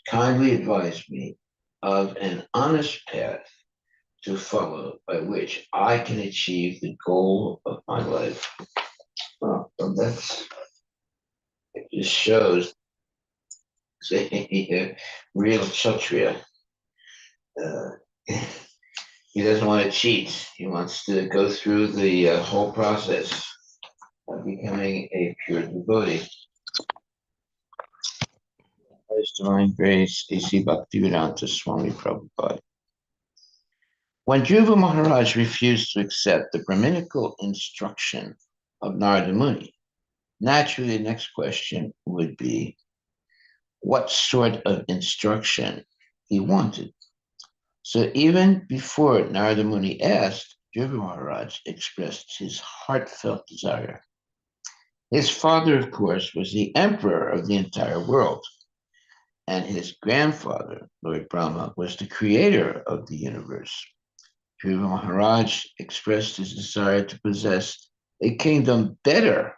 kindly advise me of an honest path to follow by which I can achieve the goal of my life. Well, it just shows a real Kshatriya. Uh, he doesn't want to cheat. He wants to go through the whole process of becoming a pure devotee. His Divine Grace, A.C. Bhaktivedanta Swami Prabhupada. When Dhruva Maharaj refused to accept the Brahminical instruction of Narada Muni, naturally the next question would be what sort of instruction he wanted. So even before Narada Muni asked, Dhruva Maharaj expressed his heartfelt desire. His father, of course, was the emperor of the entire world, and his grandfather, Lord Brahma, was the creator of the universe. Dhruva Maharaj expressed his desire to possess a kingdom better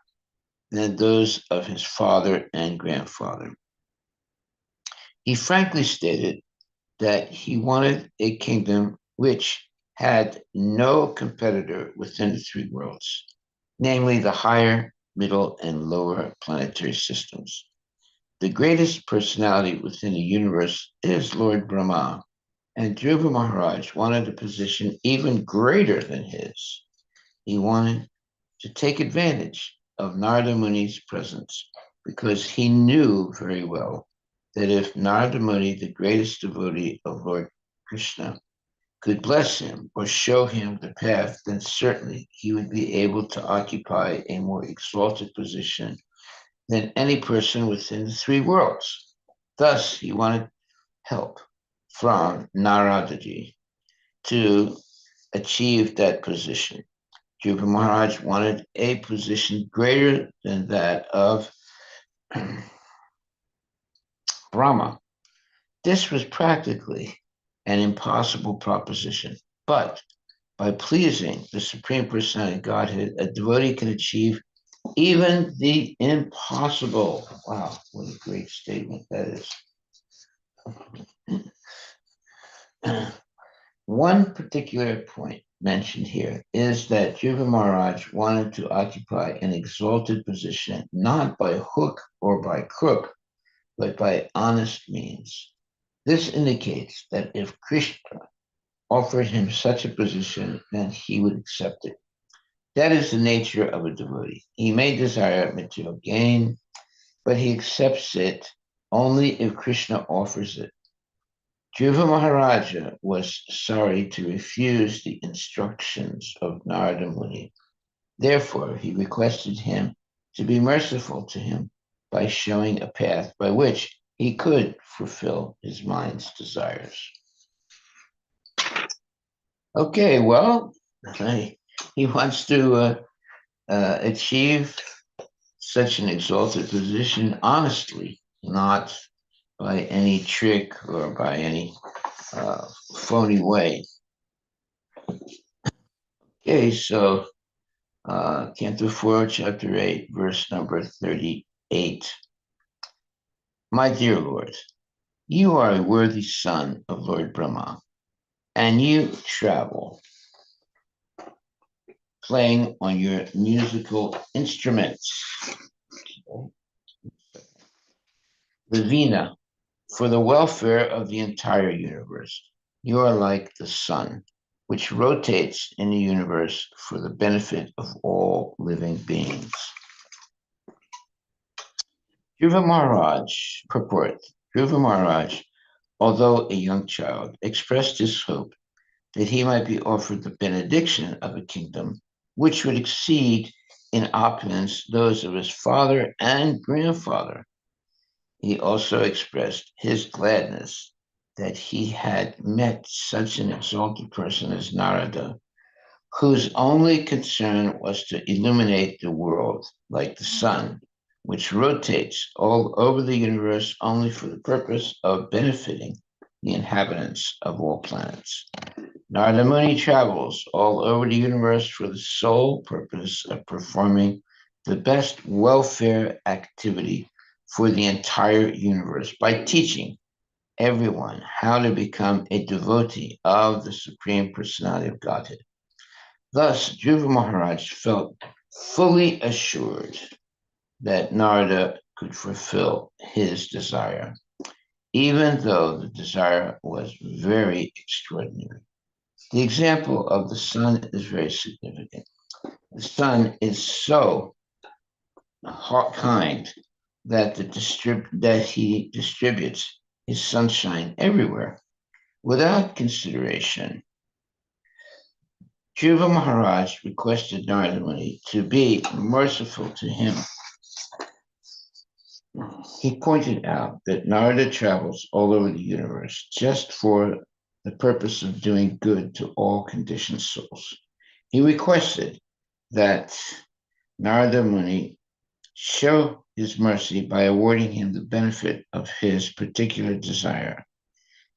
than those of his father and grandfather. He frankly stated that he wanted a kingdom which had no competitor within the three worlds, namely the higher, middle, and lower planetary systems. The greatest personality within the universe is Lord Brahma, and Dhruva Maharaj wanted a position even greater than his. He wanted to take advantage of Narada Muni's presence because he knew very well that if Narada Muni, the greatest devotee of Lord Krishna, could bless him or show him the path, then certainly he would be able to occupy a more exalted position than any person within the three worlds. Thus, he wanted help from Naradaji to achieve that position. Dhruva Maharaj wanted a position greater than that of Brahma. This was practically an impossible proposition, but by pleasing the Supreme Personality of Godhead, a devotee can achieve even the impossible. Wow, what a great statement that is. One particular point mentioned here is that Dhruva Maharaj wanted to occupy an exalted position, not by hook or by crook, but by honest means. This indicates that if Krishna offered him such a position, then he would accept it. That is the nature of a devotee. He may desire material gain, but he accepts it only if Krishna offers it. Dhruva Maharaja was sorry to refuse the instructions of Narada Muni. Therefore, he requested him to be merciful to him by showing a path by which he could fulfill his mind's desires. Okay, well, he wants to achieve such an exalted position honestly, not by any trick or by any phony way. Okay, so Canto 4, Chapter 8, verse number 38. My dear Lord, you are a worthy son of Lord Brahma, and you travel playing on your musical instruments, the Veena, for the welfare of the entire universe. You are like the sun, which rotates in the universe for the benefit of all living beings. Dhruva Maharaj, purport. Dhruva Maharaj, although a young child, expressed his hope that he might be offered the benediction of a kingdom which would exceed in opulence those of his father and grandfather. He also expressed his gladness that he had met such an exalted person as Narada, whose only concern was to illuminate the world like the sun, which rotates all over the universe only for the purpose of benefiting the inhabitants of all planets. Narada Muni travels all over the universe for the sole purpose of performing the best welfare activity for the entire universe by teaching everyone how to become a devotee of the Supreme Personality of Godhead. Thus, Dhruva Maharaj felt fully assured that Narada could fulfill his desire, even though the desire was very extraordinary. The example of the sun is very significant. The sun is so kind that he distributes his sunshine everywhere without consideration. Dhruva Maharaj requested Narada Muni to be merciful to him. He pointed out that Narada travels all over the universe just for the purpose of doing good to all conditioned souls. He requested that Narada Muni show his mercy by awarding him the benefit of his particular desire.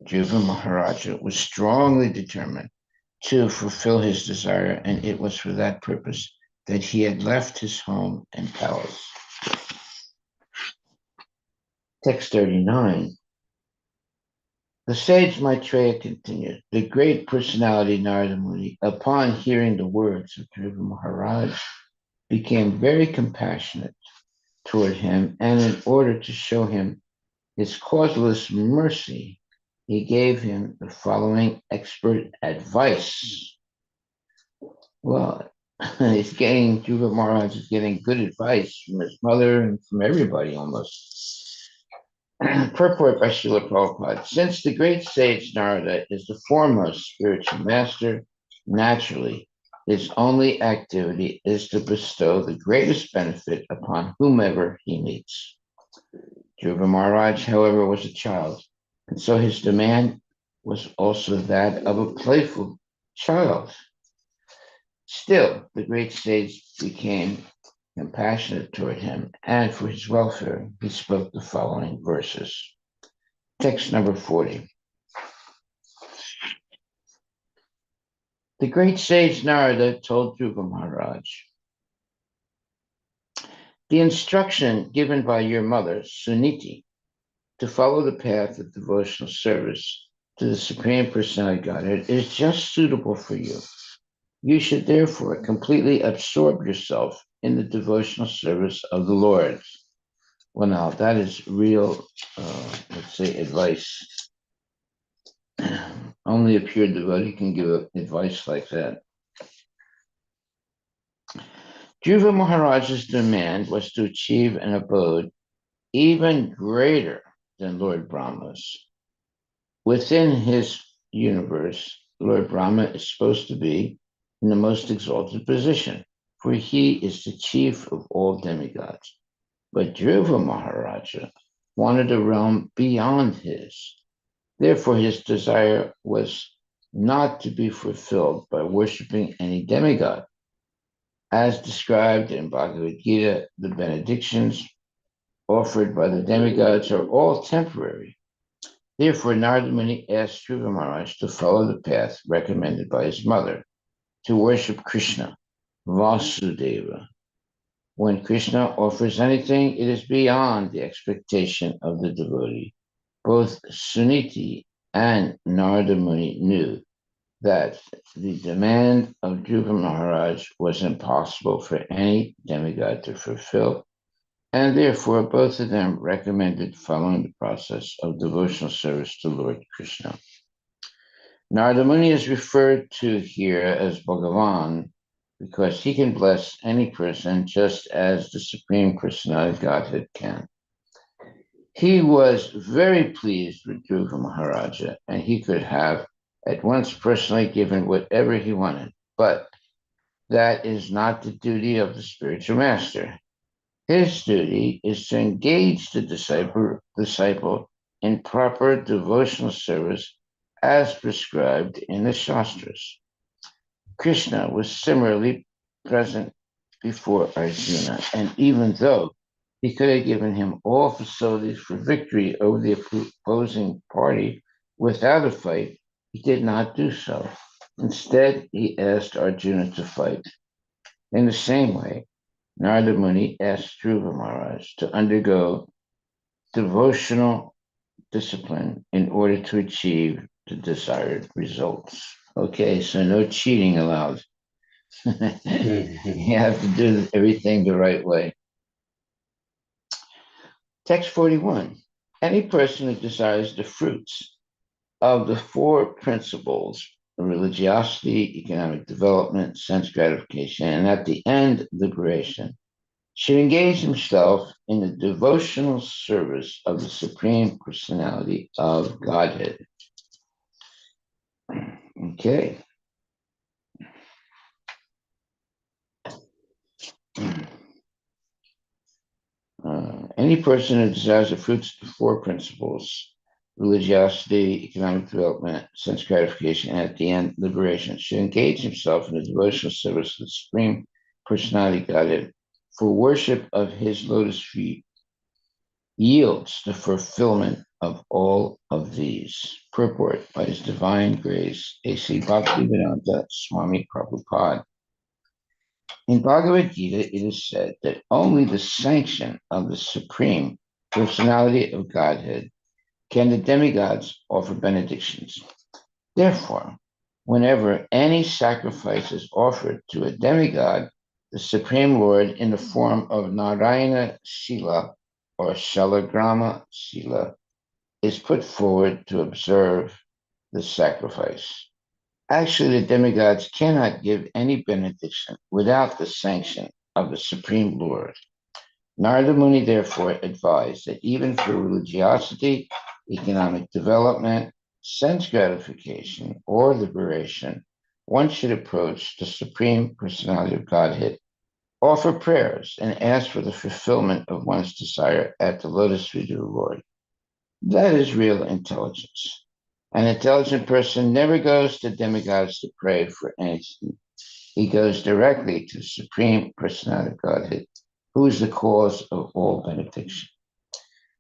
Dhruva Maharaja was strongly determined to fulfill his desire, and it was for that purpose that he had left his home and palace. Text 39. The sage Maitreya continued, the great personality Narada Muni, upon hearing the words of Dhruva Maharaj, became very compassionate toward him, and in order to show him his causeless mercy, he gave him the following expert advice. Well, Dhruva Maharaj is getting good advice from his mother and from everybody almost. Purport by Srila Prabhupada. Since the great sage Narada is the foremost spiritual master, naturally, his only activity is to bestow the greatest benefit upon whomever he meets. Dhruva Maharaj, however, was a child, and so his demand was also that of a playful child. Still, the great sage became compassionate toward him, and for his welfare, he spoke the following verses. Text number 40. The great sage Narada told Dhruva Maharaj, the instruction given by your mother, Suniti, to follow the path of devotional service to the Supreme Personality Godhead is just suitable for you. You should therefore completely absorb yourself in the devotional service of the Lord. Well, now that is real, let's say, advice. Only a pure devotee can give advice like that. Dhruva Maharaj's demand was to achieve an abode even greater than Lord Brahma's. Within his universe, Lord Brahma is supposed to be in the most exalted position, for he is the chief of all demigods. But Dhruva Maharaja wanted a realm beyond his. Therefore, his desire was not to be fulfilled by worshiping any demigod. As described in Bhagavad Gita, the benedictions offered by the demigods are all temporary. Therefore, Narada Muni asked Dhruva Maharaj to follow the path recommended by his mother, to worship Krishna, Vasudeva. When Krishna offers anything, it is beyond the expectation of the devotee. Both Suniti and Narada Muni knew that the demand of Dhruva Maharaj was impossible for any demigod to fulfill, and therefore both of them recommended following the process of devotional service to Lord Krishna. Narada Muni is referred to here as Bhagavan because he can bless any person just as the Supreme Personality of Godhead can. He was very pleased with Dhruva Maharaja, and he could have at once personally given whatever he wanted, but that is not the duty of the spiritual master. His duty is to engage the disciple in proper devotional service as prescribed in the Shastras. Krishna was similarly present before Arjuna, and even though he could have given him all facilities for victory over the opposing party without a fight, he did not do so. Instead, he asked Arjuna to fight. In the same way, Narada Muni asked Dhruva Maharaj to undergo devotional discipline in order to achieve the desired results. Okay, so no cheating allowed. You have to do everything the right way. Text 41. Any person who desires the fruits of the four principles, religiosity, economic development, sense gratification, and at the end, liberation, should engage himself in the devotional service of the Supreme Personality of Godhead. Okay. Any person who desires the fruits of the four principles, religiosity, economic development, sense gratification, and at the end, liberation, should engage himself in the devotional service of the Supreme Personality Godhead for worship of his lotus feet, yields the fulfillment of all of these. Purport by His Divine Grace, A.C. Bhaktivedanta Swami Prabhupada. In Bhagavad Gita, it is said that only the sanction of the Supreme Personality of Godhead can the demigods offer benedictions. Therefore, whenever any sacrifice is offered to a demigod, the Supreme Lord, in the form of Narayana Sila or Shalagrama Sila, is put forward to observe the sacrifice. Actually, the demigods cannot give any benediction without the sanction of the Supreme Lord. Narada Muni therefore advised that even for religiosity, economic development, sense gratification, or liberation, one should approach the Supreme Personality of Godhead, offer prayers, and ask for the fulfillment of one's desire at the lotus feet of the Lord. That is real intelligence. An intelligent person never goes to demigods to pray for anything. He goes directly to the Supreme Personality of Godhead, who is the cause of all benediction.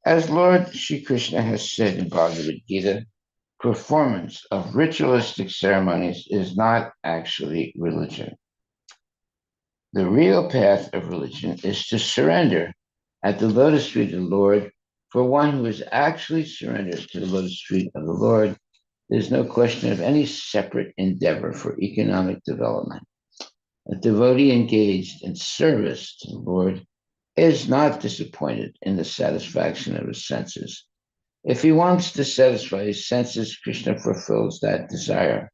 As Lord Sri Krishna has said in Bhagavad Gita, performance of ritualistic ceremonies is not actually religion. The real path of religion is to surrender at the lotus feet of the Lord. For one who is actually surrendered to the lotus feet of the Lord, there's no question of any separate endeavor for economic development. A devotee engaged in service to the Lord is not disappointed in the satisfaction of his senses. If he wants to satisfy his senses, Krishna fulfills that desire.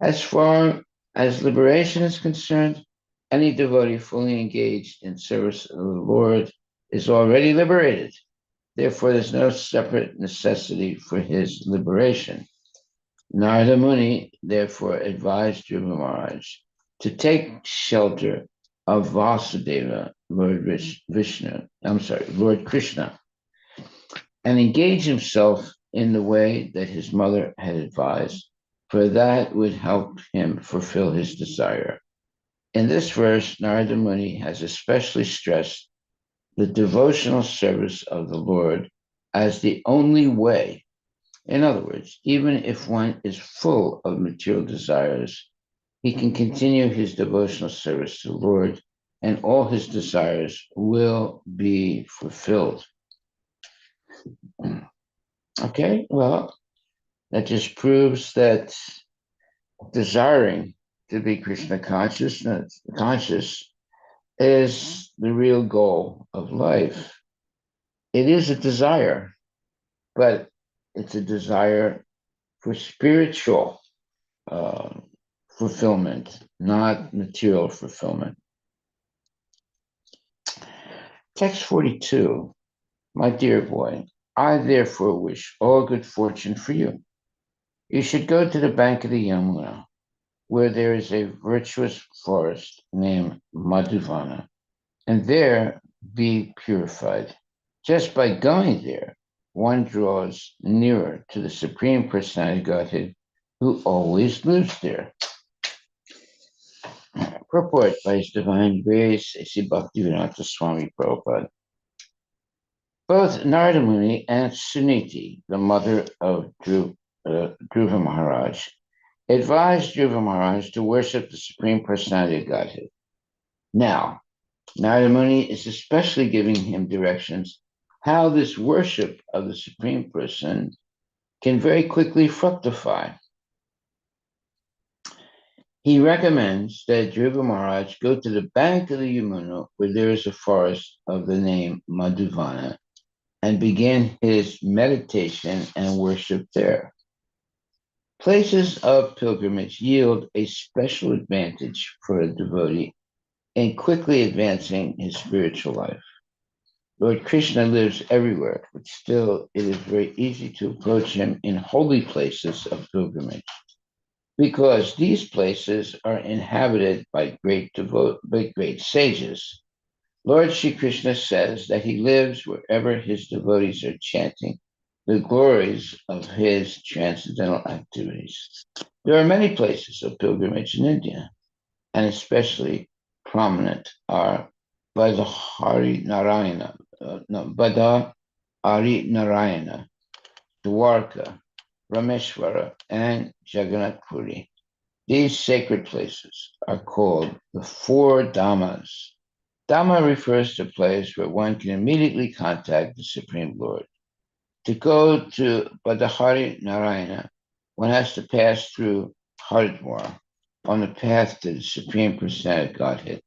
As far as liberation is concerned, any devotee fully engaged in service of the Lord is already liberated. Therefore, there's no separate necessity for his liberation. Narada Muni therefore advised Dhruva Maharaj to take shelter of Vasudeva, Lord Krishna, and engage himself in the way that his mother had advised, for that would help him fulfill his desire. In this verse, Narada Muni has especially stressed the devotional service of the Lord as the only way. In other words, even if one is full of material desires, he can continue his devotional service to the Lord, and all his desires will be fulfilled. Okay, well, that just proves that desiring to be Krishna conscious is the real goal of life. It is a desire, but it's a desire for spiritual fulfillment, not material fulfillment. Text 42. My dear boy, I therefore wish all good fortune for you. You should go to the bank of the Yamuna, where there is a virtuous forest named Madhuvana, and there be purified. Just by going there, one draws nearer to the Supreme Personality of Godhead, who always lives there. Purport by His Divine Grace, A.C. Bhaktivedanta Swami Prabhupada. Both Narada Muni and Suniti, the mother of Dhruva Maharaj, advised Dhruva Maharaj to worship the Supreme Personality of Godhead. Now, Narada Muni is especially giving him directions how this worship of the Supreme Person can very quickly fructify. He recommends that Dhruva Maharaj go to the bank of the Yamuna, where there is a forest of the name Madhuvana, and begin his meditation and worship there. Places of pilgrimage yield a special advantage for a devotee in quickly advancing his spiritual life. Lord Krishna lives everywhere, but still it is very easy to approach him in holy places of pilgrimage, because these places are inhabited by great sages. Lord Shri Krishna says that he lives wherever his devotees are chanting the glories of his transcendental activities. There are many places of pilgrimage in India, and especially prominent are Badahari Narayana, Dwarka, Rameshwara, and Jagannath Puri. These sacred places are called the four Dhammas. Dhamma refers to a place where one can immediately contact the Supreme Lord. To go to Badahari Narayana, one has to pass through Haridwar on the path to the Supreme Personality Godhead.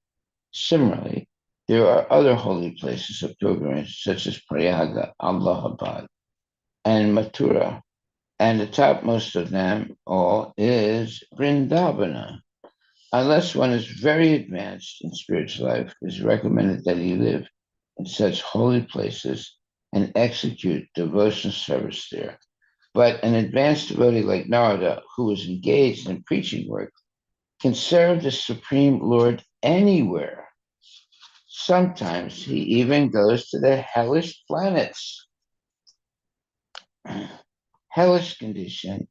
Similarly, there are other holy places of pilgrimage, such as Prayaga, Allahabad, and Mathura, and the topmost of them all is Vrindavana. Unless one is very advanced in spiritual life, it is recommended that he live in such holy places and execute devotional service there. But an advanced devotee like Narada, who is engaged in preaching work, can serve the Supreme Lord anywhere. Sometimes he even goes to the hellish planets. Hellish condition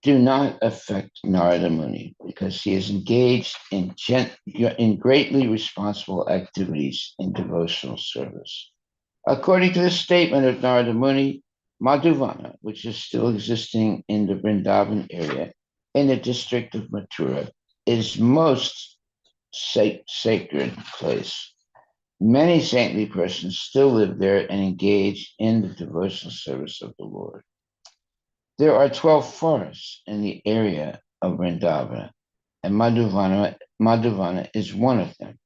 do not affect Narada Muni because he is engaged in greatly responsible activities in devotional service. According to the statement of Narada Muni, Madhuvana, which is still existing in the Vrindavan area in the district of Mathura, is most sacred place. Many saintly persons still live there and engage in the devotional service of the Lord. There are 12 forests in the area of Vrindavana, and Madhuvana is one of them.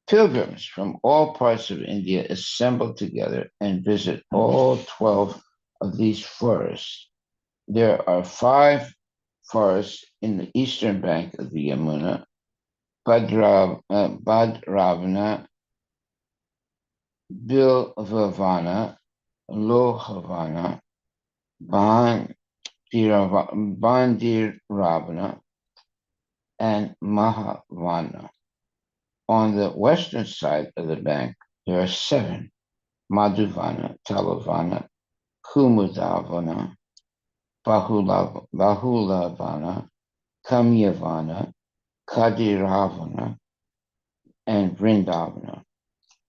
Pilgrims from all parts of India assemble together and visit all 12 of these forests. There are 5 forests in the eastern bank of the Yamuna: Badravana, Bilvavana, Lohavana, Bandiravana, and Mahavana. On the western side of the bank, there are 7: Madhuvana, Talavana, Kumudavana, Bahulavana, Kamyavana, Kadiravana, and Vrindavana.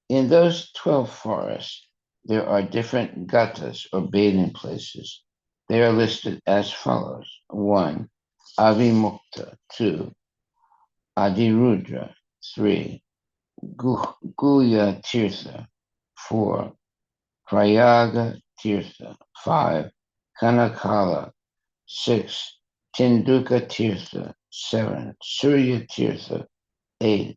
In those 12 forests, there are different gatas or bathing places. They are listed as follows: 1. Avimukta; 2. Adirudra; 3. Guya Tirtha; 4. Prayaga Tirtha; 5. Kanakala; 6. Tinduka Tirtha; 7. Surya Tirtha; 8.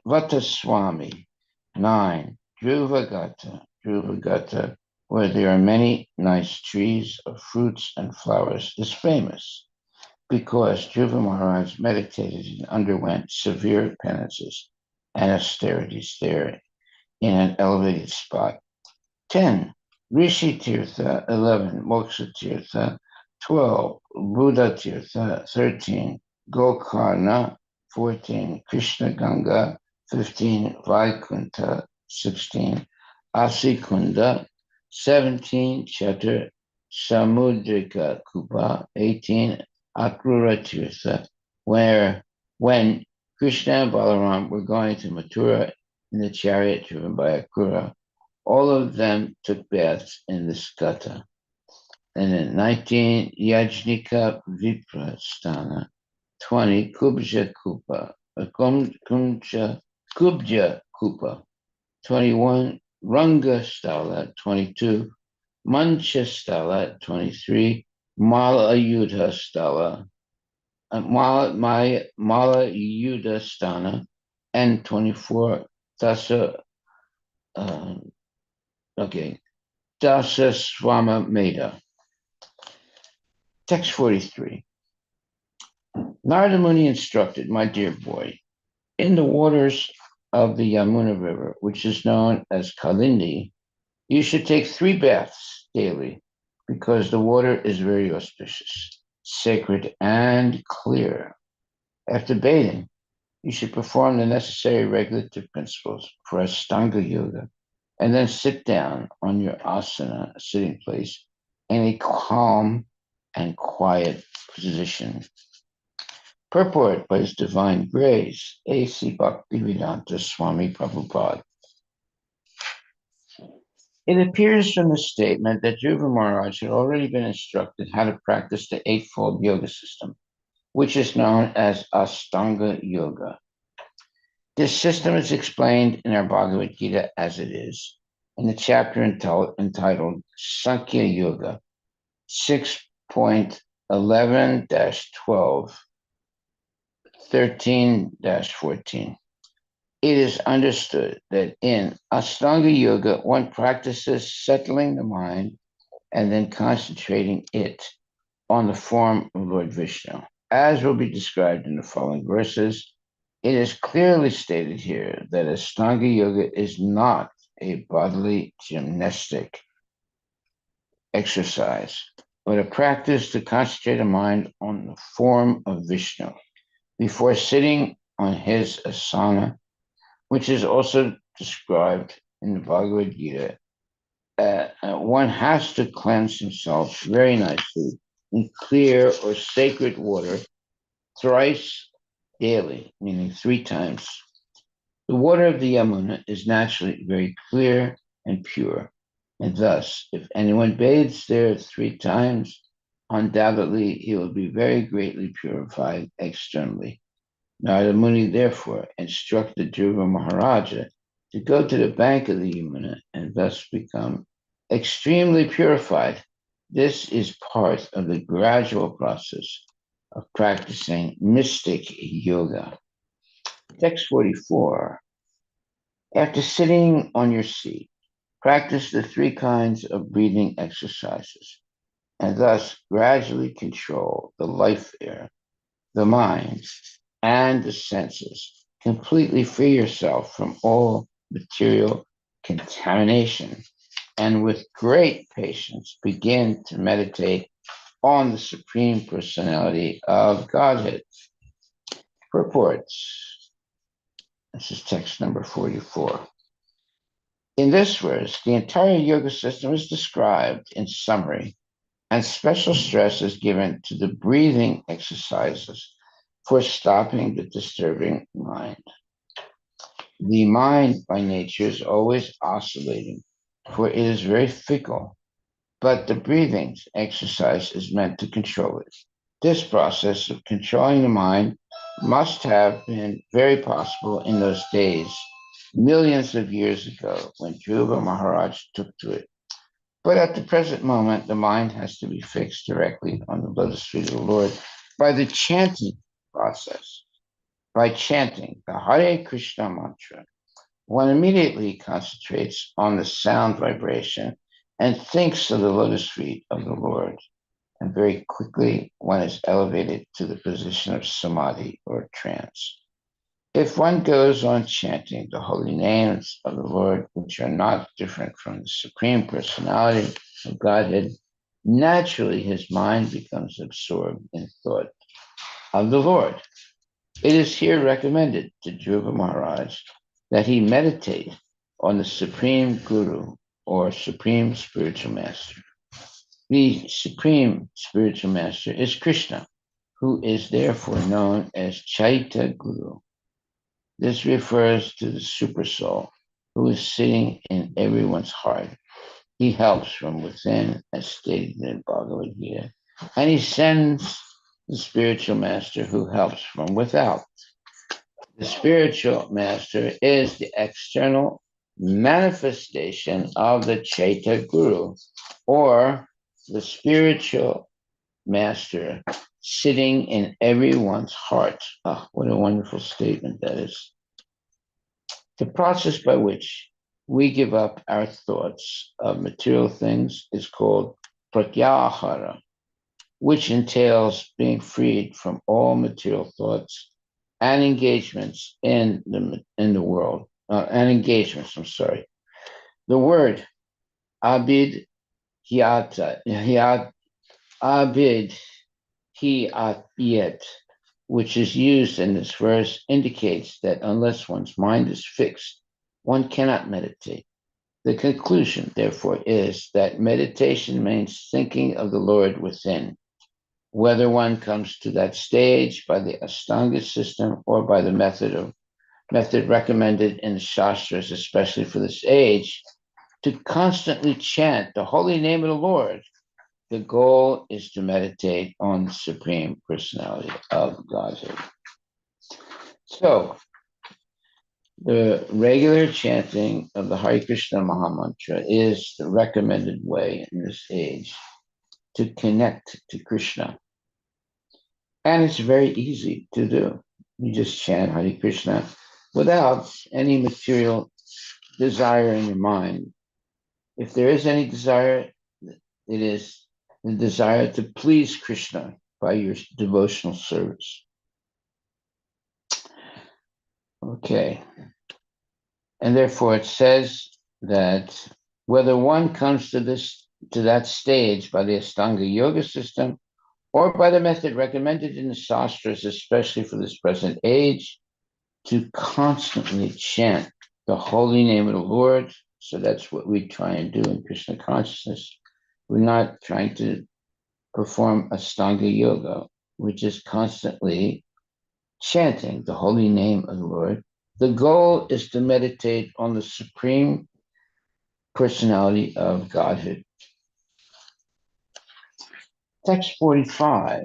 Vataswami; 9. Dhruvagata, where there are many nice trees of fruits and flowers, is famous because Dhruva Maharaj meditated and underwent severe penances and austerities there in an elevated spot. 10. Rishi Tirtha; 11. Moksha Tirtha; 12. Buddha Tirtha; 13. Gokarna; 14. Krishna Ganga; 15. Vaikunta; 16. Asikunda; 17. Chatur Samudrika Kupa; 18. Akrura Tirtha, when Krishna and Balaram were going to Mathura in the chariot driven by Akrura, all of them took baths in this gata. And then 19, Yajnika Viprasthana; 20, Kubja Kupa. 21, Runga Stala, 22, Mancha Stala, 23, Mala Ayudha Stala, Mala Ayudha Stana, and 24, Dasa, uh, okay, Dasa Swama Meda. Text 43. Narada Muni instructed, my dear boy, in the waters of the Yamuna River, which is known as Kalindi, you should take 3 baths daily because the water is very auspicious, sacred, and clear. After bathing, you should perform the necessary regulative principles for Ashtanga Yoga and then sit down on your asana, sitting place, in a calm and quiet position. Purport by His Divine Grace, A.C. Bhaktivedanta Swami Prabhupada. It appears from the statement that Dhruva Maharaj had already been instructed how to practice the Eightfold Yoga system, which is known as Ashtanga Yoga. This system is explained in our Bhagavad Gita as it is, in the chapter entitled Sankhya Yoga, 6.11-12, 13-14. It is understood that in Ashtanga Yoga, one practices settling the mind and then concentrating it on the form of Lord Vishnu. As will be described in the following verses, it is clearly stated here that Ashtanga Yoga is not a bodily gymnastic exercise, but a practice to concentrate the mind on the form of Vishnu before sitting on his asana, which is also described in the Bhagavad Gita. One has to cleanse himself very nicely in clear or sacred water thrice daily, meaning 3 times. The water of the Yamuna is naturally very clear and pure, and thus, if anyone bathes there 3 times, undoubtedly he will be very greatly purified externally. Narada Muni therefore instructed Dhruva Maharaja to go to the bank of the Yamuna and thus become extremely purified. This is part of the gradual process of practicing mystic yoga. Text 44. After sitting on your seat, practice the 3 kinds of breathing exercises and thus gradually control the life air, the mind, and the senses. Completely free yourself from all material contamination and with great patience begin to meditate on the Supreme Personality of Godhead. Purports. This is text number 44. In this verse, the entire yoga system is described in summary, and special stress is given to the breathing exercises for stopping the disturbing mind. The mind by nature is always oscillating, for it is very fickle, but the breathing exercise is meant to control it. This process of controlling the mind must have been very possible in those days, millions of years ago, when Dhruva Maharaj took to it. But at the present moment, the mind has to be fixed directly on the lotus feet of the Lord by the chanting process. By chanting the Hare Krishna mantra, one immediately concentrates on the sound vibration and thinks of the lotus feet of the Lord. And very quickly, one is elevated to the position of samadhi or trance. If one goes on chanting the holy names of the Lord, which are not different from the Supreme Personality of Godhead, naturally his mind becomes absorbed in thought of the Lord. It is here recommended to Dhruva Maharaj that he meditate on the Supreme Guru or Supreme Spiritual Master. The Supreme Spiritual Master is Krishna, who is therefore known as Chaita Guru. This refers to the Super Soul, who is sitting in everyone's heart. He helps from within, as stated in Bhagavad Gita, and he sends the Spiritual Master who helps from without. The Spiritual Master is the external manifestation of the Chaita Guru, or the spiritual master sitting in everyone's heart. Oh, what a wonderful statement that is. The process by which we give up our thoughts of material things is called pratyahara, which entails being freed from all material thoughts and engagements in the world. And engagements, I'm sorry. The word abid abid hiyat, which is used in this verse, indicates that unless one's mind is fixed, one cannot meditate. The conclusion, therefore, is that meditation means thinking of the Lord within. Whether one comes to that stage by the Ashtanga system or by the method recommended in the Shastras, especially for this age, to constantly chant the holy name of the Lord. The goal is to meditate on the Supreme Personality of Godhead. So, the regular chanting of the Hare Krishna Mahamantra is the recommended way in this age to connect to Krishna. And it's very easy to do. You just chant Hare Krishna without any material desire in your mind. If there is any desire, it is the desire to please Krishna by your devotional service. Okay. And therefore it says that whether one comes to that stage by the Ashtanga yoga system or by the method recommended in the Shastras, especially for this present age, to constantly chant the holy name of the Lord. So that's what we try and do in Krishna consciousness. We're not trying to perform Ashtanga yoga. We're just constantly chanting the holy name of the Lord. The goal is to meditate on the Supreme Personality of Godhead. Text 45.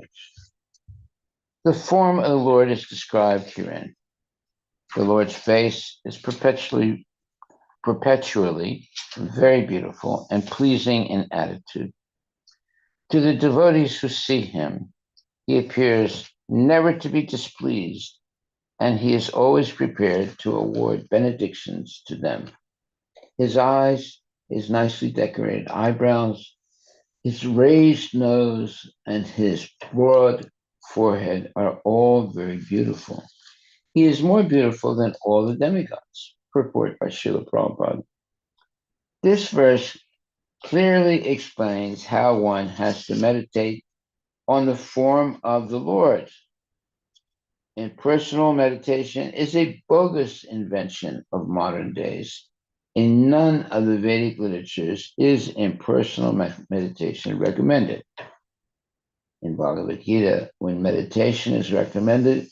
The form of the Lord is described herein. The Lord's face is perpetually very beautiful and pleasing in attitude. To the devotees who see him, he appears never to be displeased, and he is always prepared to award benedictions to them. His eyes, his nicely decorated eyebrows, his raised nose, and his broad forehead are all very beautiful. He is more beautiful than all the demigods, purport by Srila Prabhupada. This verse clearly explains how one has to meditate on the form of the Lord. Impersonal meditation is a bogus invention of modern days. In none of the Vedic literatures is impersonal meditation recommended. In Bhagavad Gita, when meditation is recommended,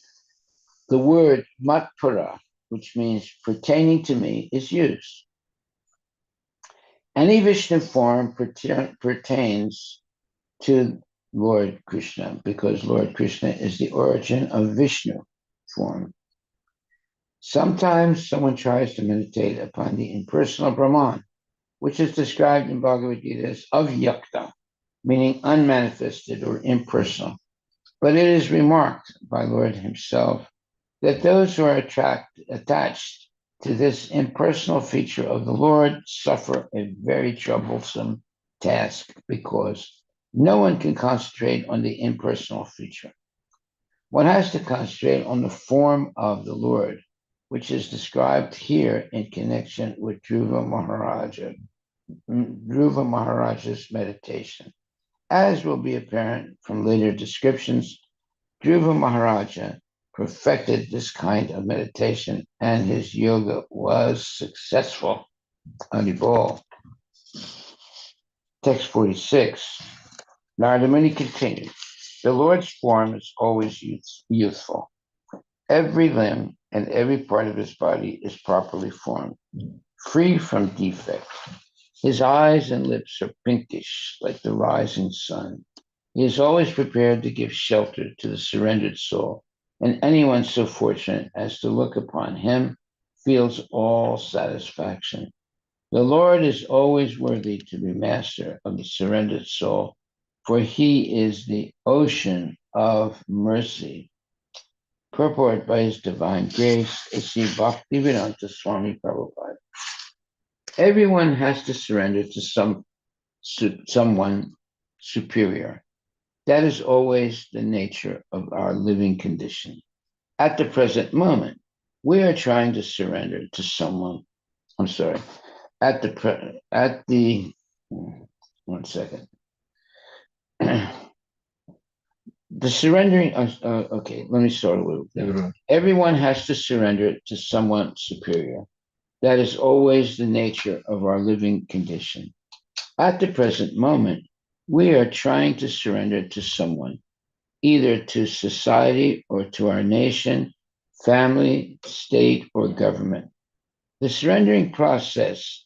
the word matpura, which means pertaining to me, is used. Any Vishnu form pertains to Lord Krishna, because Lord Krishna is the origin of Vishnu form. Sometimes someone tries to meditate upon the impersonal Brahman, which is described in Bhagavad Gita as avyakta, meaning unmanifested or impersonal. But it is remarked by Lord himself that those who are attached to this impersonal feature of the Lord suffer a very troublesome task, because no one can concentrate on the impersonal feature. One has to concentrate on the form of the Lord, which is described here in connection with Dhruva Maharaja's meditation. As will be apparent from later descriptions, Dhruva Maharaja perfected this kind of meditation, and his yoga was successful. Haribol. Text 46. Narada Muni continued. The Lord's form is always youthful. Every limb and every part of his body is properly formed, free from defect. His eyes and lips are pinkish, like the rising sun. He is always prepared to give shelter to the surrendered soul, and anyone so fortunate as to look upon him feels all satisfaction. The Lord is always worthy to be master of the surrendered soul, for he is the ocean of mercy. Purport by his divine grace, A.C. Bhaktivedanta Swami Prabhupada. Everyone has to surrender to someone superior. That is always the nature of our living condition. At the present moment, we are trying to surrender to someone. I'm sorry. One second. The surrendering. Okay, let me start a little bit. Everyone has to surrender to someone superior. That is always the nature of our living condition. At the present moment, we are trying to surrender to someone, either to society or to our nation, family, state, or government. The surrendering process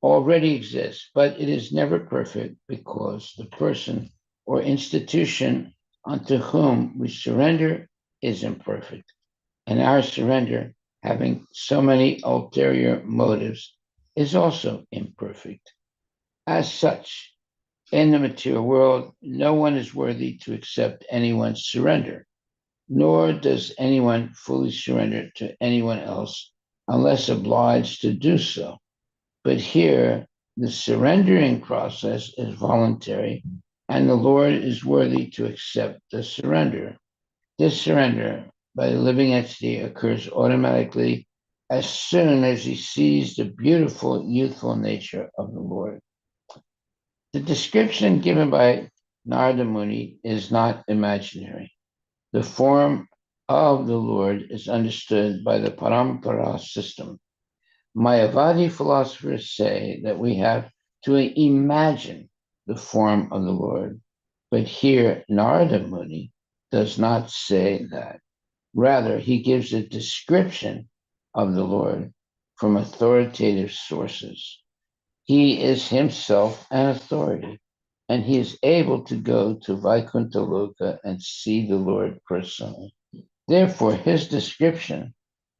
already exists, but it is never perfect because the person or institution unto whom we surrender is imperfect, and our surrender, having so many ulterior motives, is also imperfect. As such, in the material world, no one is worthy to accept anyone's surrender, nor does anyone fully surrender to anyone else unless obliged to do so. But here, the surrendering process is voluntary, and the Lord is worthy to accept the surrender. This surrender by the living entity occurs automatically as soon as he sees the beautiful, youthful nature of the Lord. The description given by Narada Muni is not imaginary. The form of the Lord is understood by the Parampara system. Mayavadi philosophers say that we have to imagine the form of the Lord, but here Narada Muni does not say that. Rather, he gives a description of the Lord from authoritative sources. He is himself an authority, and he is able to go to Vaikuntha Loka and see the Lord personally. Therefore, his description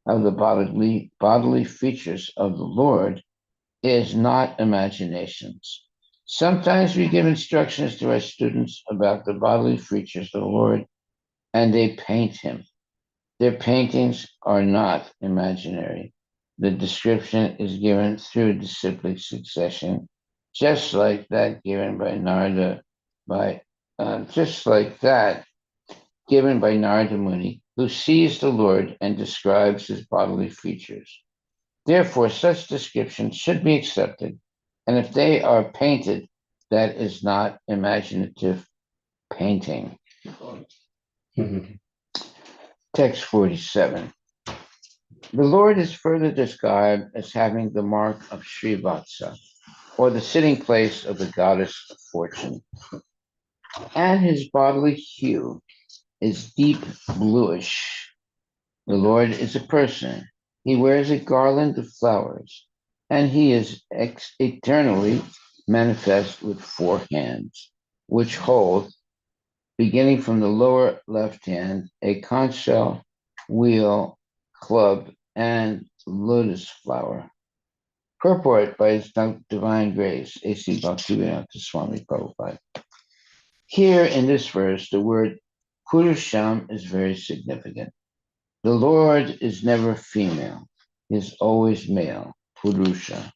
of the bodily features of the Lord is not imaginations. Sometimes we give instructions to our students about the bodily features of the Lord, and they paint him. Their paintings are not imaginary. The description is given through disciplic succession, just like that given by Narada, Narada Muni, who sees the Lord and describes his bodily features. Therefore, such descriptions should be accepted, and if they are painted, that is not imaginative painting. Text 47. The Lord is further described as having the mark of Srivatsa, or the sitting place of the goddess of fortune, and his bodily hue is deep bluish. The Lord is a person. He wears a garland of flowers, and he is eternally manifest with 4 hands, which hold, beginning from the lower left hand, a conch shell, wheel, club, and lotus flower. Purport by his divine grace, A.C. Bhaktivedanta Swami Prabhupada. Here in this verse, the word Purusham is very significant. The Lord is never female, he is always male, Purusha.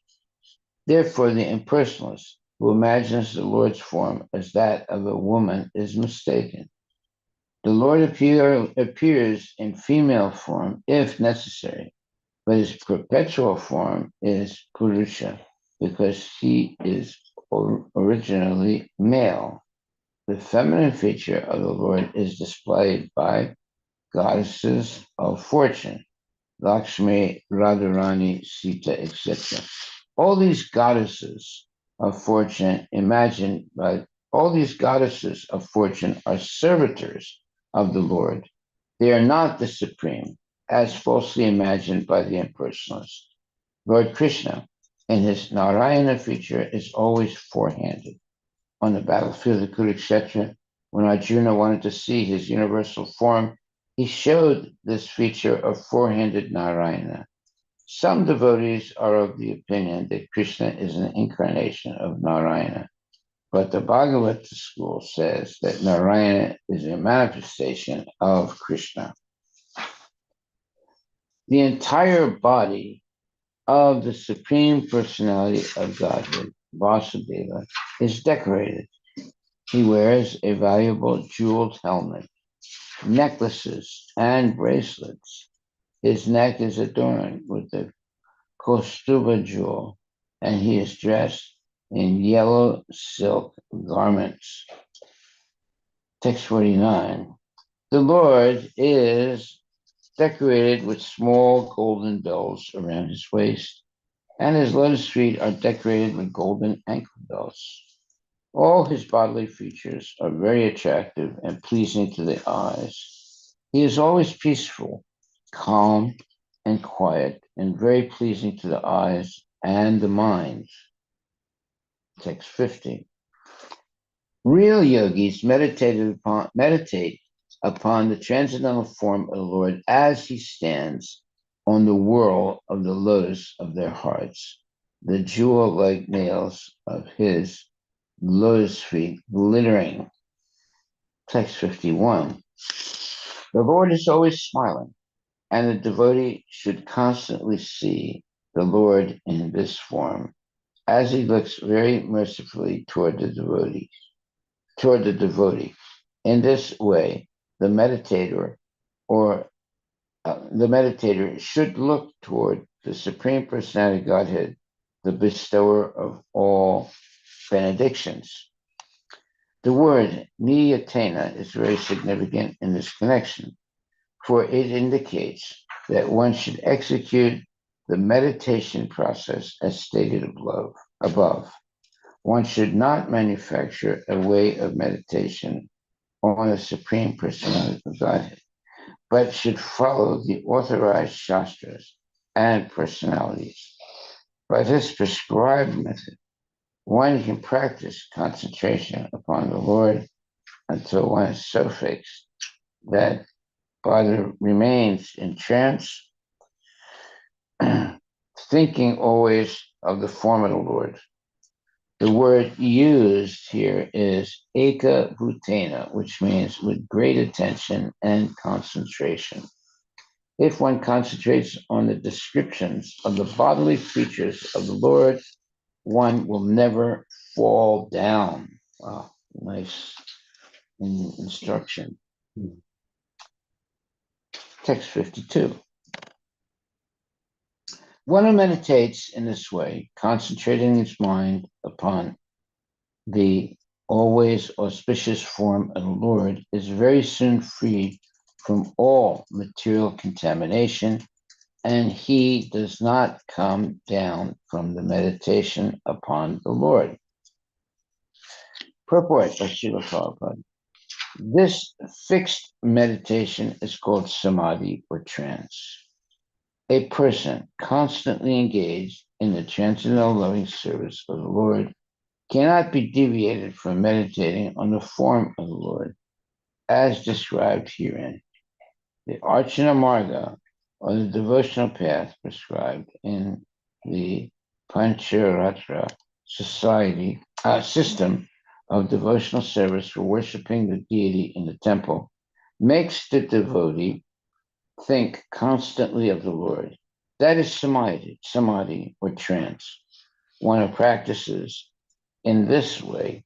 Therefore, the impersonalist who imagines the Lord's form as that of a woman is mistaken. The Lord appears in female form if necessary, but his perpetual form is Purusha because he is originally male. The feminine feature of the Lord is displayed by goddesses of fortune, Lakshmi, Radharani, Sita, etc. All these goddesses of fortune are servitors of the Lord. They are not the supreme, as falsely imagined by the impersonalists. Lord Krishna, in his Narayana feature, is always 4-handed. On the battlefield of Kurukshetra, when Arjuna wanted to see his universal form, he showed this feature of 4-handed Narayana. Some devotees are of the opinion that Krishna is an incarnation of Narayana, but the Bhagavata school says that Narayana is a manifestation of Krishna. The entire body of the Supreme Personality of Godhead, Vasudeva, is decorated. He wears a valuable jeweled helmet, necklaces, and bracelets. His neck is adorned with the Kostuba jewel, and he is dressed in yellow silk garments. Text 49. The Lord is decorated with small golden bells around his waist, and his lotus feet are decorated with golden ankle bells. All his bodily features are very attractive and pleasing to the eyes. He is always peaceful, calm, and quiet, and very pleasing to the eyes and the mind. Text 50. Real yogis meditate upon the transcendental form of the Lord as he stands on the whorl of the lotus of their hearts, the jewel-like nails of his lotus feet glittering. Text 51. The Lord is always smiling, and the devotee should constantly see the Lord in this form, as he looks very mercifully toward the devotee. In this way, the meditator should look toward the Supreme Personality of Godhead, the bestower of all benedictions. The word niyatena is very significant in this connection, for it indicates that one should execute the meditation process as stated above. One should not manufacture a way of meditation on the Supreme Personality of Godhead, but should follow the authorized shastras and personalities. By this prescribed method, one can practice concentration upon the Lord until one is so fixed that body remains in trance, thinking always of the form of the Lord. The word used here is eka bhutena, which means with great attention and concentration. If one concentrates on the descriptions of the bodily features of the Lord, one will never fall down. Wow, nice instruction. Text 52. One who meditates in this way, concentrating his mind upon the always auspicious form of the Lord, is very soon freed from all material contamination, and he does not come down from the meditation upon the Lord. Purport by Srila Prabhupada. This fixed meditation is called samadhi or trance. A person constantly engaged in the transcendental loving service of the Lord cannot be deviated from meditating on the form of the Lord, as described herein. The Archana Marga, or the devotional path prescribed in the Pancharatra system of devotional service for worshiping the deity in the temple, makes the devotee think constantly of the Lord. That is samadhi or trance. One who practices in this way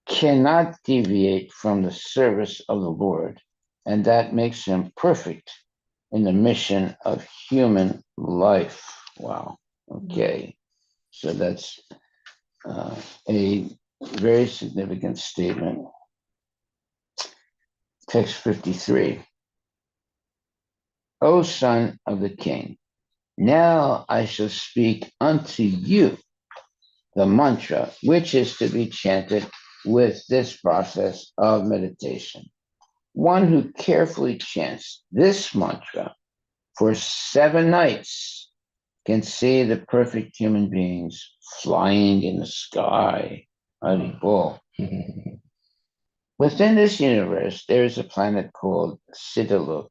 cannot deviate from the service of the Lord, and that makes him perfect in the mission of human life. Wow. Okay. So that's a very significant statement. Text 53. O son of the king, now I shall speak unto you the mantra, which is to be chanted with this process of meditation. One who carefully chants this mantra for 7 nights can see the perfect human beings flying in the sky. Haribol. Within this universe, there is a planet called Siddhalok.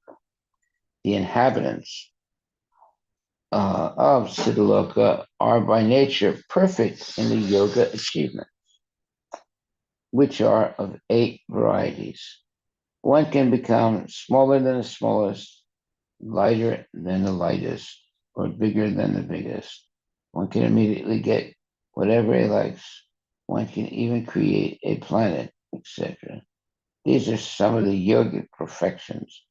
The inhabitants of Siddhaloka are by nature perfect in the yoga achievement, which are of 8 varieties. One can become smaller than the smallest, lighter than the lightest, or bigger than the biggest. One can immediately get whatever he likes. One can even create a planet, etc. These are some of the yogic perfections.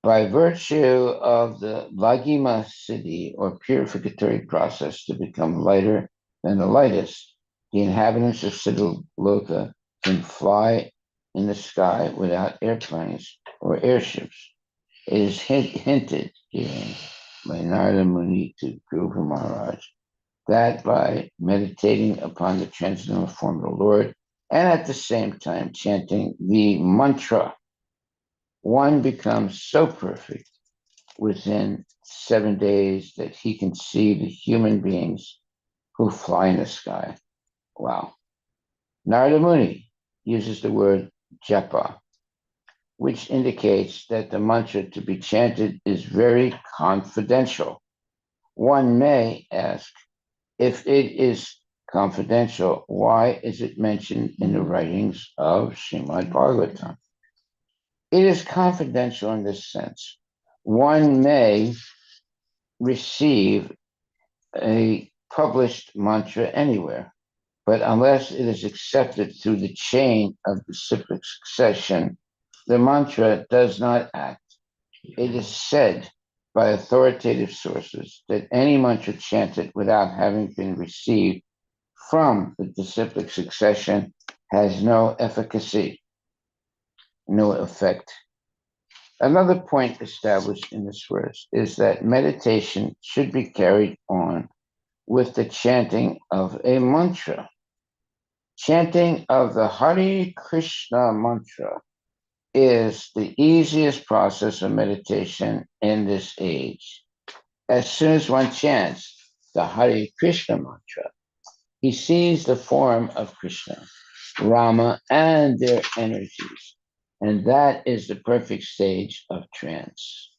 By virtue of the Lagima Siddhi, or purificatory process to become lighter than the lightest, the inhabitants of Siddhaloka can fly in the sky without airplanes or airships. It is hinted here by Narada Muni to Dhruva Maharaj that by meditating upon the transcendental form of the Lord and at the same time chanting the mantra, one becomes so perfect within 7 days that he can see the human beings who fly in the sky. Wow. Narada Muni uses the word japa, which indicates that the mantra to be chanted is very confidential. One may ask, if it is confidential, why is it mentioned in the writings of Srimad Bhagavatam? It is confidential in this sense. One may receive a published mantra anywhere, but unless it is accepted through the chain of disciplic succession, the mantra does not act. It is said by authoritative sources that any mantra chanted without having been received from the disciplic succession has no efficacy, no effect. Another point established in this verse is that meditation should be carried on with the chanting of a mantra. Chanting of the Hare Krishna mantra is the easiest process of meditation in this age. As soon as one chants the Hare Krishna mantra, he sees the form of Krishna, Rama, and their energies, and that is the perfect stage of trance.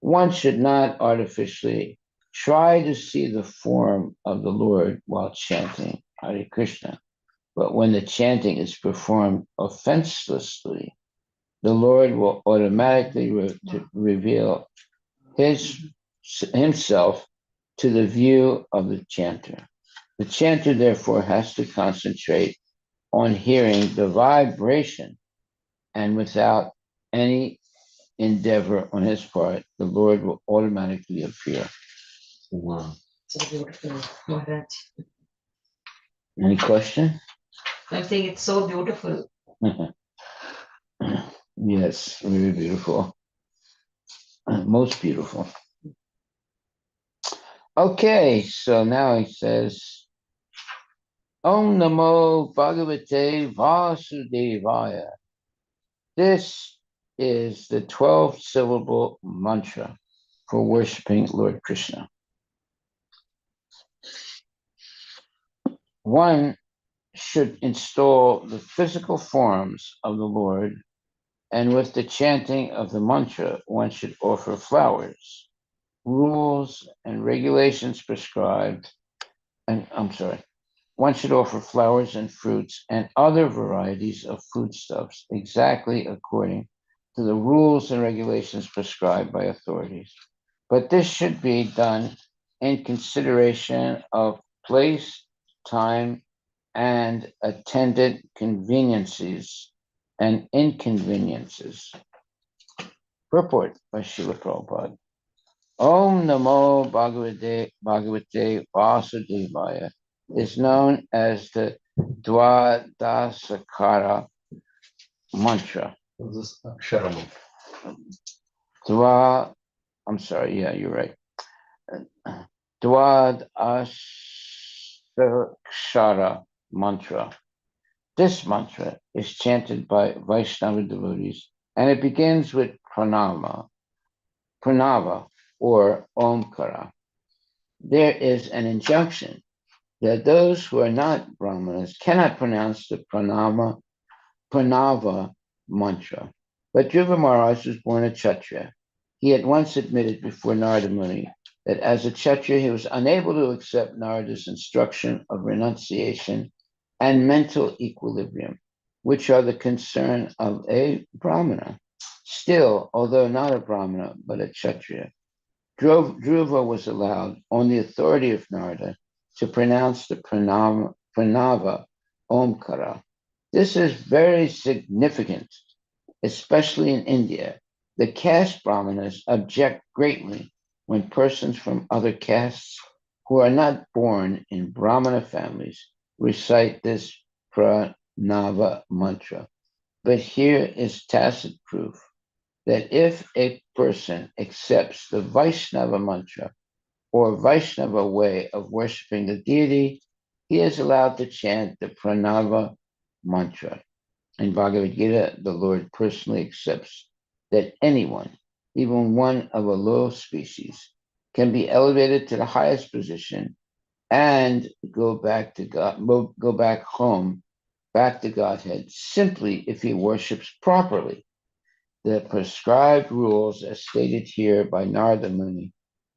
One should not artificially try to see the form of the Lord while chanting Hare Krishna, but when the chanting is performed offenselessly, the Lord will automatically reveal himself to the view of the chanter. The chanter, therefore, has to concentrate on hearing the vibration, and without any endeavor on his part, the Lord will automatically appear. Wow. So beautiful, Maharaj. Any question? I'm saying it's so beautiful. Yes, very beautiful. Most beautiful. Okay, so now he says, Om Namo Bhagavate Vasudevaya. This is the 12-syllable mantra for worshiping Lord Krishna. One should install the physical forms of the Lord, and with the chanting of the mantra, one should offer flowers. Rules and regulations prescribed, one should offer flowers and fruits and other varieties of foodstuffs exactly according to the rules and regulations prescribed by authorities. But this should be done in consideration of place, time, and attendant conveniences and inconveniences. Purport by Srila Prabhupada. Om Namo Bhagavate Vasudevaya is known as the Dwadasakara mantra. You're right. Dwadasakara mantra. This mantra is chanted by Vaishnava devotees, and it begins with pranava or omkara. There is an injunction that those who are not Brahmanas cannot pronounce the pranava mantra. But Dhruva Maharaj was born a Kshatriya. He at once admitted before Narada Muni that as a Kshatriya, he was unable to accept Narada's instruction of renunciation and mental equilibrium, which are the concern of a Brahmana. Still, although not a Brahmana, but a Kshatriya, Dhruva was allowed, on the authority of Narada, to pronounce the Pranava Omkara. This is very significant, especially in India. The caste Brahmanas object greatly when persons from other castes who are not born in Brahmana families recite this Pranava mantra. But here is tacit proof that if a person accepts the Vaishnava mantra or Vaishnava way of worshiping the deity, he is allowed to chant the Pranava mantra. In Bhagavad Gita, the Lord personally accepts that anyone, even one of a low species, can be elevated to the highest position and go back to God, go back home, back to Godhead, simply if he worships properly. The prescribed rules, as stated here by Narada Muni,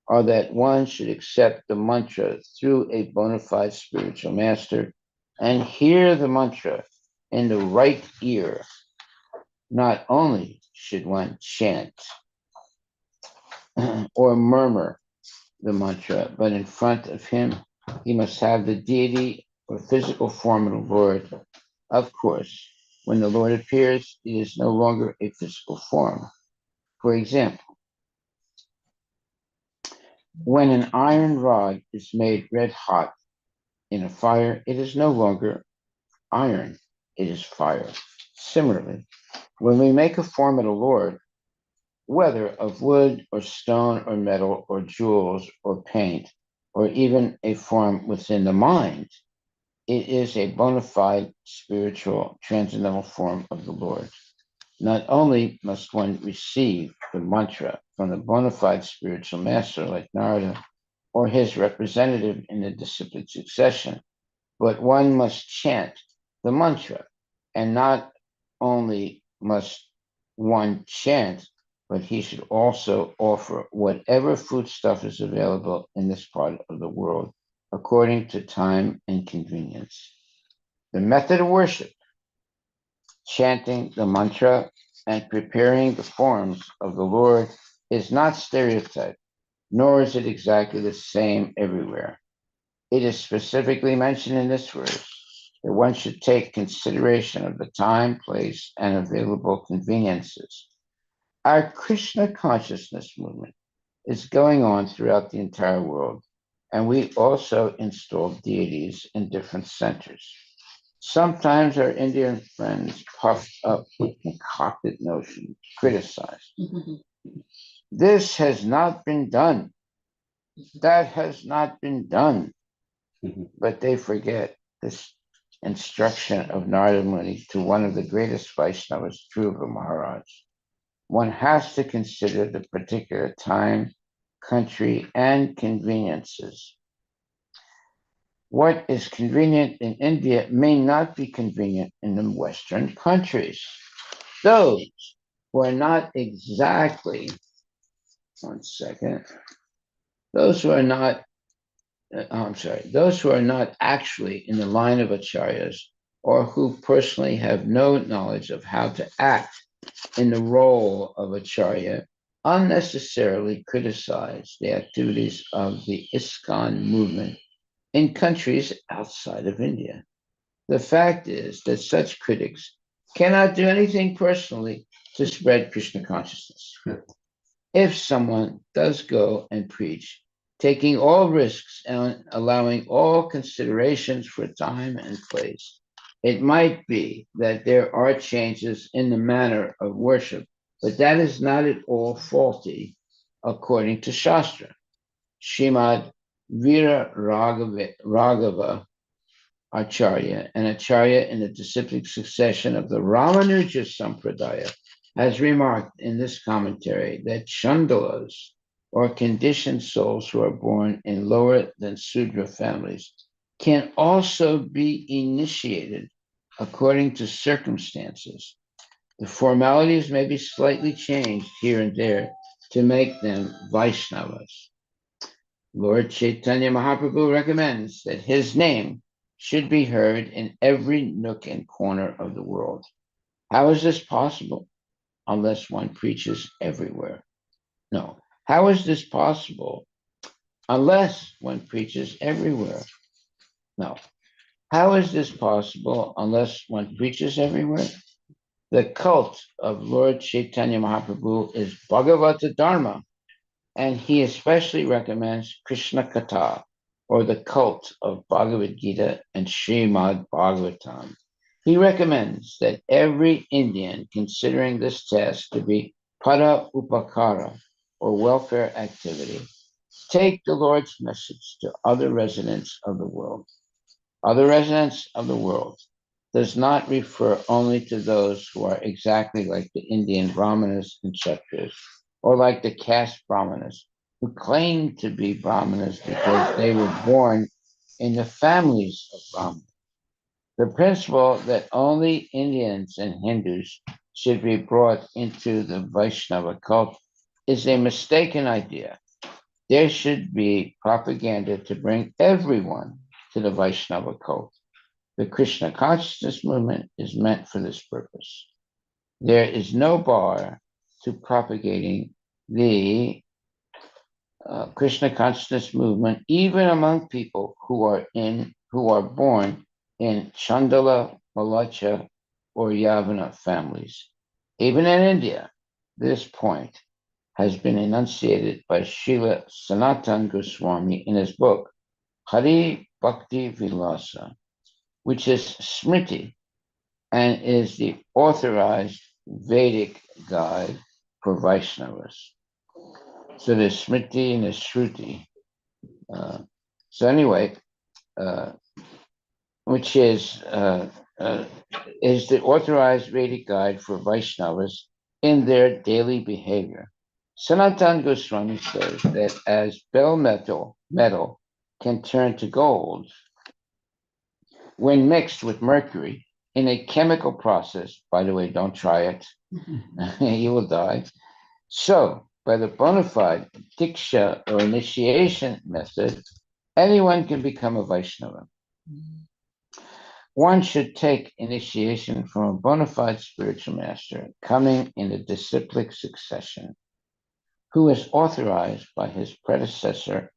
are that one should accept the mantra through a bona fide spiritual master and hear the mantra in the right ear. Not only should one chant or murmur the mantra, but in front of him, he must have the deity or physical form of the Lord. Of course, when the Lord appears, he is no longer a physical form. For example, when an iron rod is made red hot in a fire, it is no longer iron, it is fire. Similarly, when we make a form of the Lord, whether of wood or stone or metal or jewels or paint, or even a form within the mind, it is a bona fide spiritual transcendental form of the Lord. Not only must one receive the mantra from the bona fide spiritual master like Narada or his representative in the disciplic succession, but one must chant the mantra. And not only must one chant, but he should also offer whatever foodstuff is available in this part of the world according to time and convenience. The method of worship, chanting the mantra and preparing the forms of the Lord, is not stereotyped, nor is it exactly the same everywhere. It is specifically mentioned in this verse that one should take consideration of the time, place, and available conveniences. Our Krishna consciousness movement is going on throughout the entire world, and we also install deities in different centers. Sometimes our Indian friends puffed up with concocted notions, criticize. This has not been done. That has not been done. But they forget this instruction of Narada Muni to one of the greatest Vaishnavas, Dhruva Maharaj. One has to consider the particular time, country, and conveniences. What is convenient in India may not be convenient in the Western countries. Those who are not exactly, those who are not those who are not actually in the line of acharyas or who personally have no knowledge of how to act in the role of acharya unnecessarily criticize the activities of the ISKCON movement in countries outside of India. The fact is that such critics cannot do anything personally to spread Krishna consciousness. If someone does go and preach, taking all risks and allowing all considerations for time and place, it might be that there are changes in the manner of worship, but that is not at all faulty according to Shastra. Srimad Veera Raghava Acharya, an Acharya in the disciplic succession of the Ramanuja Sampradaya, has remarked in this commentary that Chandalas, or conditioned souls who are born in lower than Sudra families, can also be initiated according to circumstances. The formalities may be slightly changed here and there to make them Vaishnavas. Lord Chaitanya Mahaprabhu recommends that his name should be heard in every nook and corner of the world. How is this possible unless one preaches everywhere? No. How is this possible unless one preaches everywhere? No. How is this possible unless one preaches everywhere? The cult of Lord Chaitanya Mahaprabhu is Bhagavata Dharma, and he especially recommends Krishna Katha, or the cult of Bhagavad Gita and Srimad Bhagavatam. He recommends that every Indian considering this task to be pada upakara, or welfare activity, take the Lord's message to other residents of the world. Other residents of the world does not refer only to those who are exactly like the Indian Brahmanas and Kshatriyas, or like the caste Brahmanas, who claim to be Brahmanas because they were born in the families of Brahmanas. The principle that only Indians and Hindus should be brought into the Vaishnava cult is a mistaken idea. There should be propaganda to bring everyone to the Vaishnava cult. The Krishna consciousness movement is meant for this purpose. There is no bar to propagating the Krishna consciousness movement, even among people who are born in Chandala, Malacha, or Yavana families. Even in India, this point has been enunciated by Srila Sanatan Goswami in his book Hari Bhakti Vilasa, which is Smriti and is the authorized Vedic guide for Vaishnavas. So there's Smriti and there's Shruti. So anyway, which is the authorized Vedic guide for Vaishnavas in their daily behavior. Sanatan Goswami says that as bell metal can turn to gold when mixed with mercury in a chemical process, by the way, don't try it, you will die. So, by the bona fide diksha or initiation method, anyone can become a Vaishnava. One should take initiation from a bona fide spiritual master coming in a disciplic succession, who is authorized by his predecessor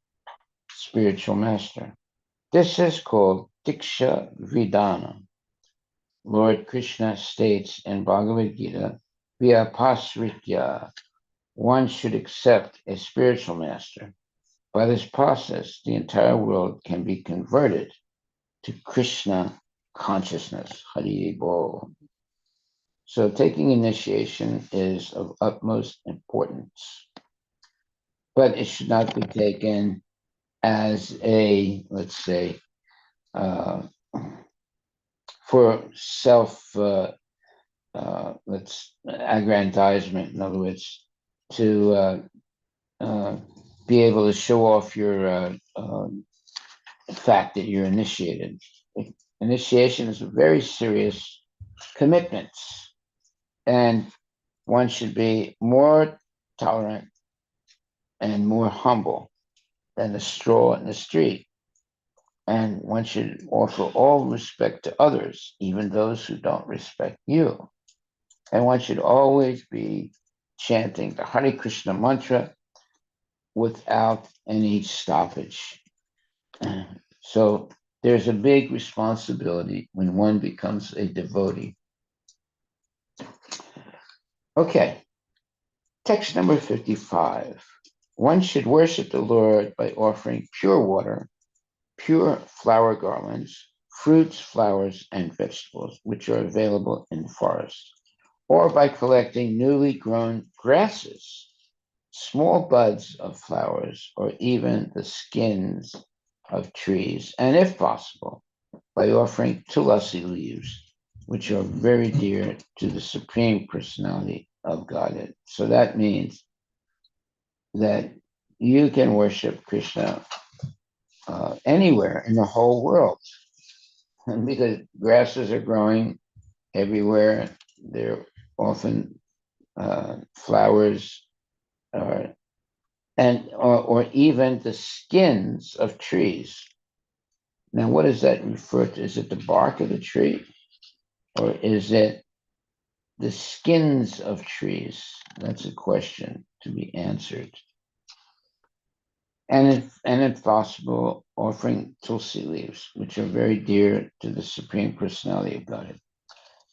spiritual master. This is called Diksha Vidana. Lord Krishna states in Bhagavad Gita, Vyapasritya, one should accept a spiritual master. By this process, the entire world can be converted to Krishna consciousness. Hari Bol. So taking initiation is of utmost importance, but it should not be taken as a, let's say, for self let's aggrandizement. In other words, to be able to show off your fact that you're initiated. Initiation is a very serious commitment, and one should be more tolerant and more humble than a straw in the street. And one should offer all respect to others, even those who don't respect you. And one should always be chanting the Hare Krishna mantra without any stoppage. So there's a big responsibility when one becomes a devotee. Okay, text number 55. One should worship the Lord by offering pure water, pure flower garlands, fruits, flowers, and vegetables, which are available in forests, or by collecting newly grown grasses, small buds of flowers, or even the skins of trees, and if possible, by offering tulasi leaves, which are very dear to the Supreme Personality of Godhead. So that means that you can worship Krishna anywhere in the whole world, because grasses are growing everywhere. They're often flowers are and or even the skins of trees. Now, what does that refer to? Is it the bark of the tree, or is it the skins of trees? That's a question to be answered. And if possible, offering tulsi leaves, which are very dear to the Supreme Personality of Godhead.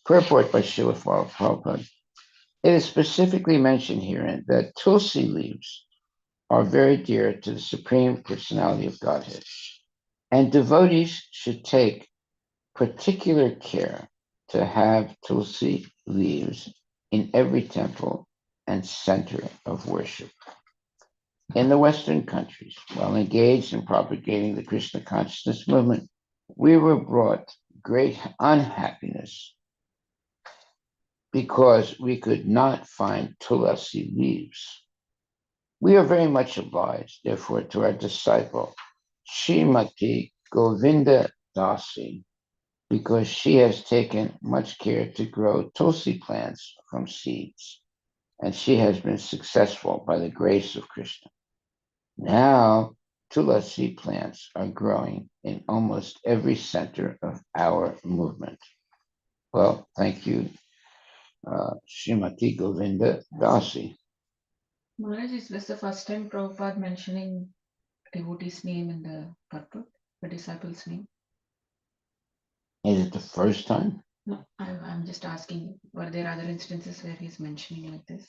Purport by Srila Prabhupada. It is specifically mentioned herein that tulsi leaves are very dear to the Supreme Personality of Godhead, and devotees should take particular care to have tulsi leaves in every temple and center of worship. In the Western countries, while engaged in propagating the Krishna consciousness movement, we were brought great unhappiness because we could not find tulasi leaves. We are very much obliged, therefore, to our disciple, Srimati Govinda Dasi, because she has taken much care to grow tulsi plants from seeds, and she has been successful by the grace of Krishna. Now, tulasi plants are growing in almost every center of our movement. Well, thank you, Srimati Govinda Dasi. Maharaj, is this the first time Prabhupada mentioning devotee's name in the purport, the disciple's name? Is it the first time? No, I'm just asking, were there other instances where he's mentioning like this?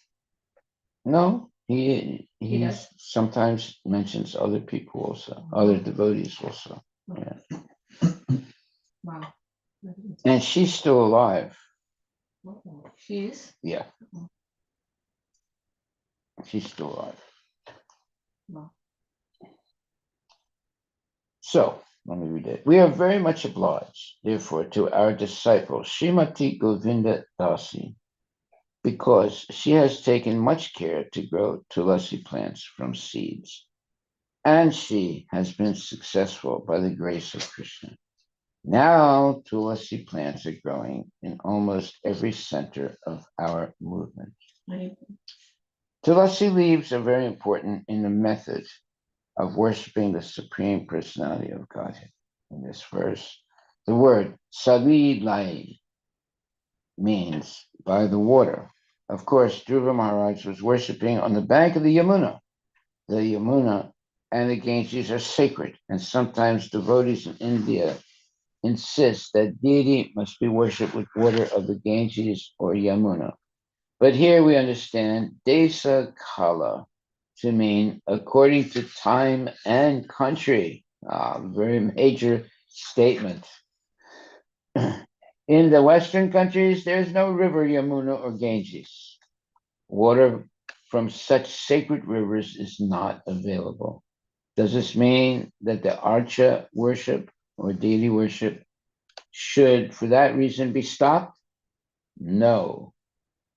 No, he does? sometimes mentions other people also, other devotees also. Yeah. Wow. And she's still alive. She is? Yeah. She's still alive. Wow. So, let me read it. We are very much obliged, therefore, to our disciple, Srimati Govinda Dasi, because she has taken much care to grow tulasi plants from seeds, and she has been successful by the grace of Krishna. Now, tulasi plants are growing in almost every center of our movement. Right. Tulasi leaves are very important in the method of worshiping the Supreme Personality of Godhead. In this verse, the word Salilai means by the water. Of course, Dhruva Maharaj was worshiping on the bank of the Yamuna. The Yamuna and the Ganges are sacred, and sometimes devotees in India insist that deity must be worshipped with water of the Ganges or Yamuna. But here we understand Desa Kala to mean according to time and country. Very major statement. In the Western countries, there's no river Yamuna or Ganges. Water from such sacred rivers is not available. Does this mean that the Archa worship or deity worship should, for that reason, be stopped? No.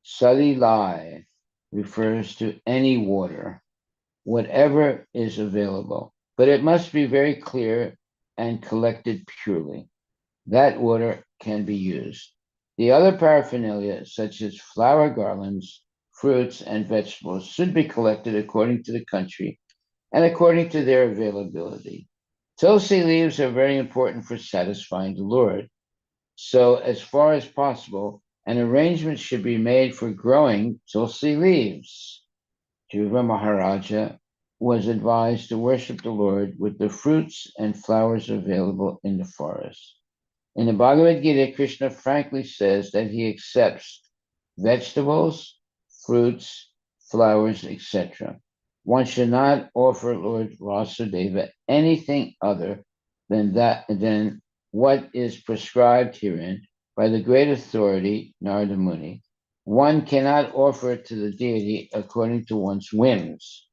Salilai refers to any water, whatever is available, but it must be very clear and collected purely. That water can be used. The other paraphernalia, such as flower garlands, fruits, and vegetables, should be collected according to the country and according to their availability. Tulsi leaves are very important for satisfying the Lord. So, as far as possible, an arrangement should be made for growing tulsi leaves. Dhruva Maharaja was advised to worship the Lord with the fruits and flowers available in the forest. In the Bhagavad Gita, Krishna frankly says that he accepts vegetables, fruits, flowers, etc. One should not offer Lord Vasudeva anything other than what is prescribed herein by the great authority, Narada Muni. One cannot offer it to the deity according to one's whims.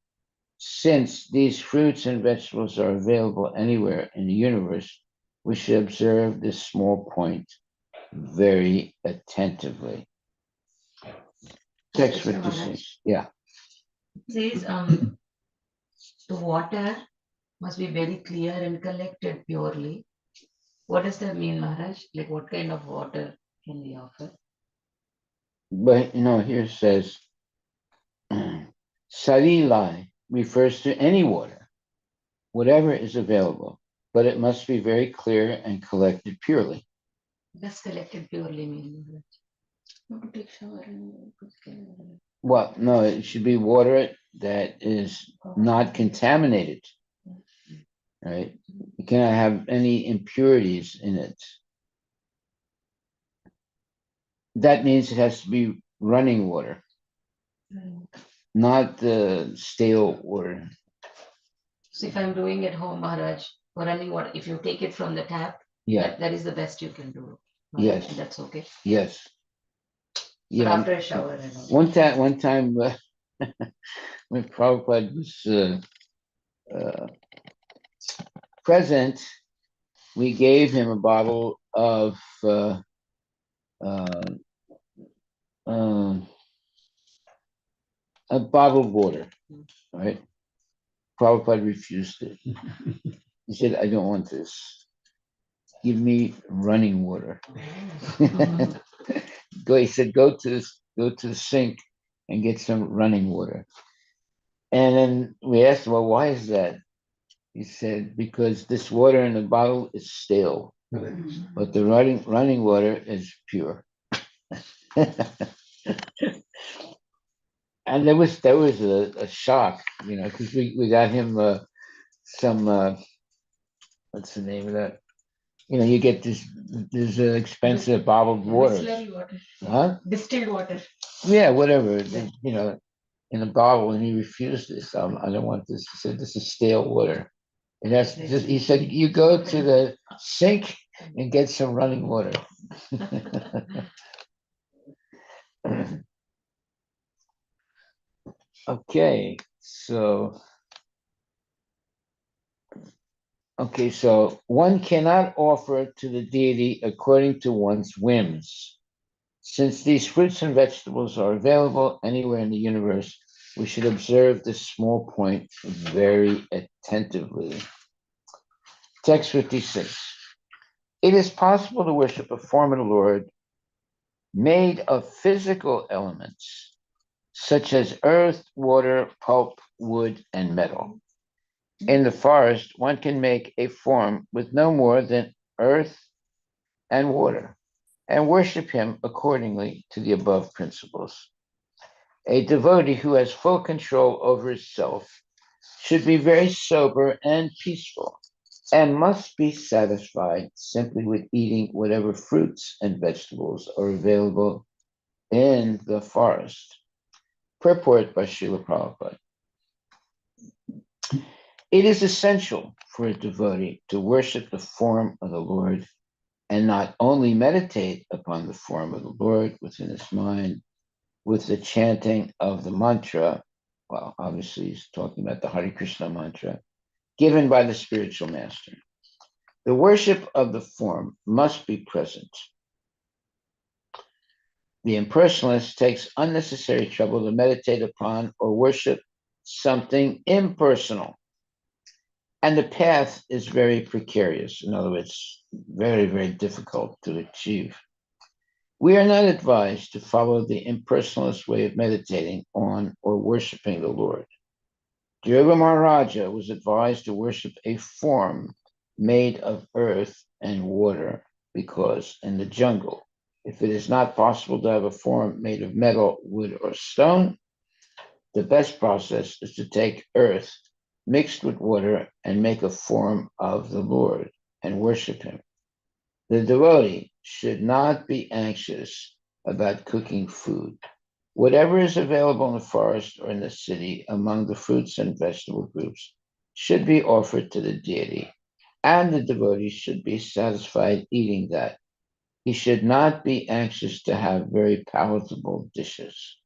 Since these fruits and vegetables are available anywhere in the universe, we should observe this small point very attentively. Text 56. Yeah. It says the water must be very clear and collected purely. What does that mean, Maharaj? Like what kind of water can we offer? But here it says Sarilai, refers to any water, whatever is available, but it must be very clear and collected purely. That's collected purely mean. Not to take shower and Well, no, it should be water that is not contaminated, right? You cannot have any impurities in it. That means it has to be running water, not stale water. So if I'm doing at home, Maharaj, for running water, if you take it from the tap, Yeah, that is the best you can do. yes, That's okay. yes. But Yeah, after a shower and all. one time when Prabhupada was present, we gave him a bottle of uh, a bottled water, right? Prabhupada refused it. He said, I don't want this. Give me running water. He said, go to the sink and get some running water. And then we asked him, well, why is that? He said, because this water in the bottle is stale, but the running water is pure. And there was a shock, because we got him some what's the name of that? You get this expensive bottled water. Distilled water. Huh? Distilled water. Yeah, whatever. In a bottle, and he refused this. I don't want this. He said, this is stale water. And that's just, he said, you go to the sink and get some running water. Okay, so one cannot offer to the deity according to one's whims. Since these fruits and vegetables are available anywhere in the universe, we should observe this small point very attentively. Text 56. It is possible to worship a form of the Lord made of physical elements, such as earth, water, pulp, wood, and metal. In the forest, one can make a form with no more than earth and water, and worship him accordingly to the above principles. A devotee who has full control over his self should be very sober and peaceful, and must be satisfied simply with eating whatever fruits and vegetables are available in the forest. Purport by Srila Prabhupada. It is essential for a devotee to worship the form of the Lord and not only meditate upon the form of the Lord within his mind with the chanting of the mantra. Well, obviously, he's talking about the Hare Krishna mantra given by the spiritual master. The worship of the form must be present. The impersonalist takes unnecessary trouble to meditate upon or worship something impersonal. And the path is very precarious. In other words, very, very difficult to achieve. We are not advised to follow the impersonalist way of meditating on or worshiping the Lord. Dhruva Maharaja was advised to worship a form made of earth and water because in the jungle, if it is not possible to have a form made of metal, wood, or stone, the best process is to take earth mixed with water and make a form of the Lord and worship him. The devotee should not be anxious about cooking food. Whatever is available in the forest or in the city among the fruits and vegetable groups should be offered to the deity, and the devotee should be satisfied eating that. He should not be anxious to have very palatable dishes.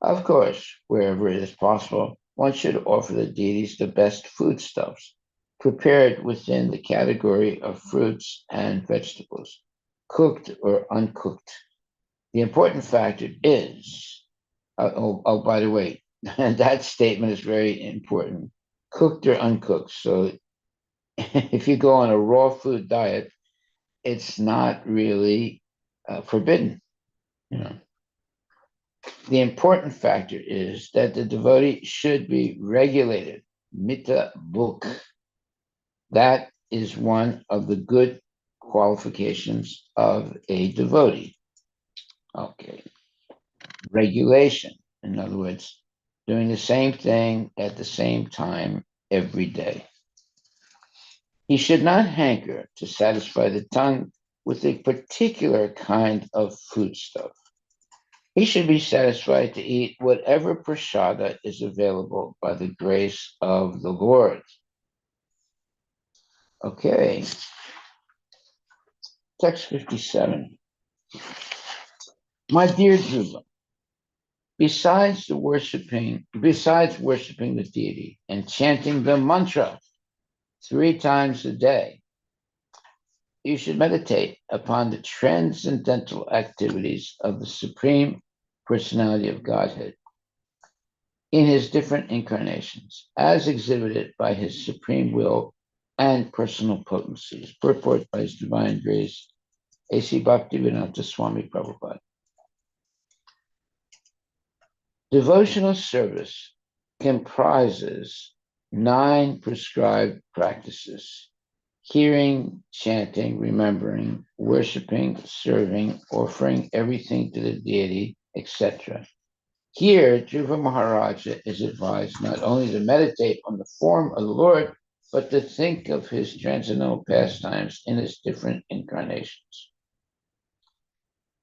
Of course, wherever it is possible, one should offer the deities the best foodstuffs, prepared within the category of fruits and vegetables, cooked or uncooked. The important factor is, by the way, that statement is very important, cooked or uncooked. So if you go on a raw food diet, it's not really forbidden, you know. The important factor is that the devotee should be regulated, mita book. That is one of the good qualifications of a devotee. Okay, regulation. In other words, doing the same thing at the same time every day. He should not hanker to satisfy the tongue with a particular kind of foodstuff. He should be satisfied to eat whatever prasada is available by the grace of the Lord. Okay, text 57. My dear Dhruva, besides worshiping the deity and chanting the mantra 3 times a day, you should meditate upon the transcendental activities of the Supreme Personality of Godhead in his different incarnations, as exhibited by his supreme will and personal potencies. Purport by His Divine Grace, A.C. Bhaktivedanta Swami Prabhupada. Devotional service comprises 9 prescribed practices: hearing, chanting, remembering, worshiping, serving, offering everything to the deity, etc. Here, Dhruva Maharaja is advised not only to meditate on the form of the Lord, but to think of his transcendental pastimes in his different incarnations.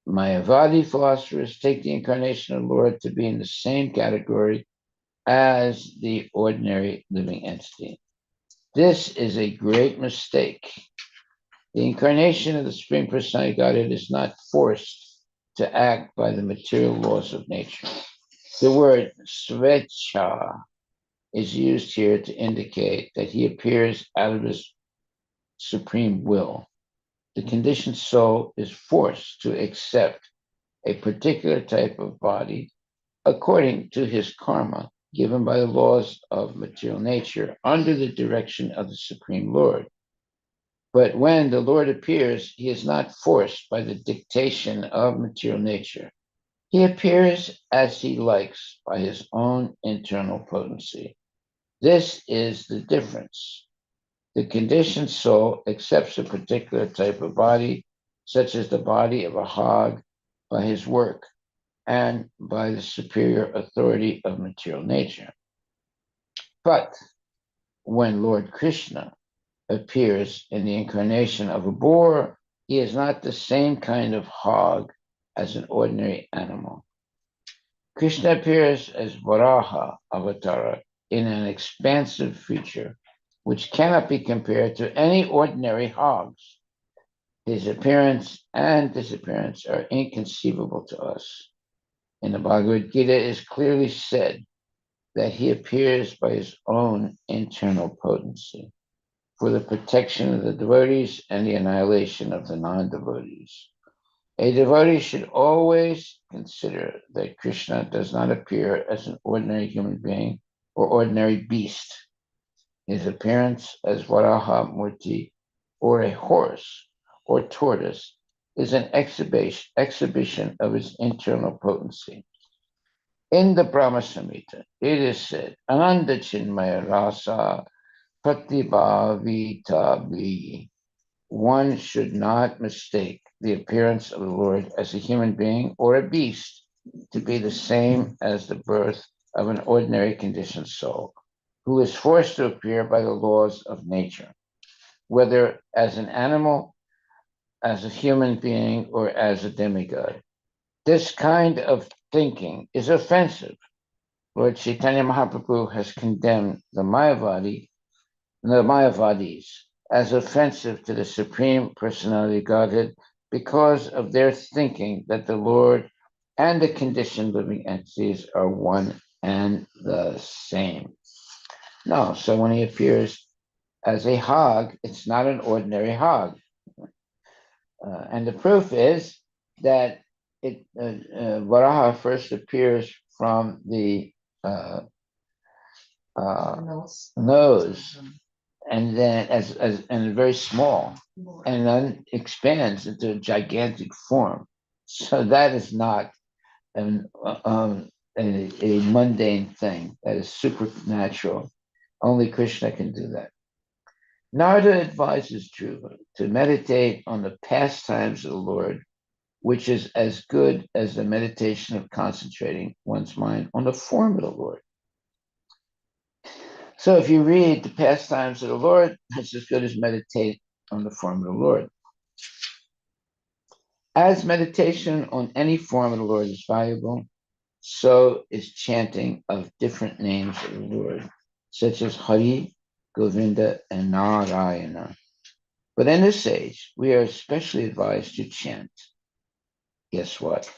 Mayavadi philosophers take the incarnation of the Lord to be in the same category as the ordinary living entity. This is a great mistake. The incarnation of the Supreme Personality of Godhead is not forced to act by the material laws of nature. The word svecha is used here to indicate that he appears out of his supreme will. The conditioned soul is forced to accept a particular type of body according to his karma given by the laws of material nature under the direction of the Supreme Lord. But when the Lord appears, he is not forced by the dictation of material nature. He appears as he likes by his own internal potency. This is the difference. The conditioned soul accepts a particular type of body, such as the body of a hog, by his work and by the superior authority of material nature. But when Lord Krishna appears in the incarnation of a boar, he is not the same kind of hog as an ordinary animal. Krishna appears as Varaha Avatara in an expansive feature which cannot be compared to any ordinary hogs. His appearance and disappearance are inconceivable to us. In the Bhagavad Gita, it is clearly said that he appears by his own internal potency for the protection of the devotees and the annihilation of the non-devotees. A devotee should always consider that Krishna does not appear as an ordinary human being or ordinary beast. His appearance as Varaha Murti or a horse or tortoise is an exhibition of his internal potency. In the Brahma Samhita, it is said, Ananda Chinmaya Rasa Pratibhavitavi. One should not mistake the appearance of the Lord as a human being or a beast to be the same as the birth of an ordinary conditioned soul, who is forced to appear by the laws of nature, whether as an animal, as a human being, or as a demigod. This kind of thinking is offensive. Lord Chaitanya Mahaprabhu has condemned the Mayavadis as offensive to the Supreme Personality of Godhead because of their thinking that the Lord and the conditioned living entities are one and the same. No, so when he appears as a hog, it's not an ordinary hog. And the proof is that Varaha first appears from the nose, and then and very small, and then expands into a gigantic form. So that is not and a mundane thing that is supernatural. Only Krishna can do that. Narada advises Dhruva to meditate on the pastimes of the Lord, which is as good as the meditation of concentrating one's mind on the form of the Lord. So if you read the pastimes of the Lord, that's as good as meditate on the form of the Lord. As meditation on any form of the Lord is valuable, so is chanting of different names of the Lord, such as Hari, Govinda, and Narayana. But in this age, we are especially advised to chant, guess what?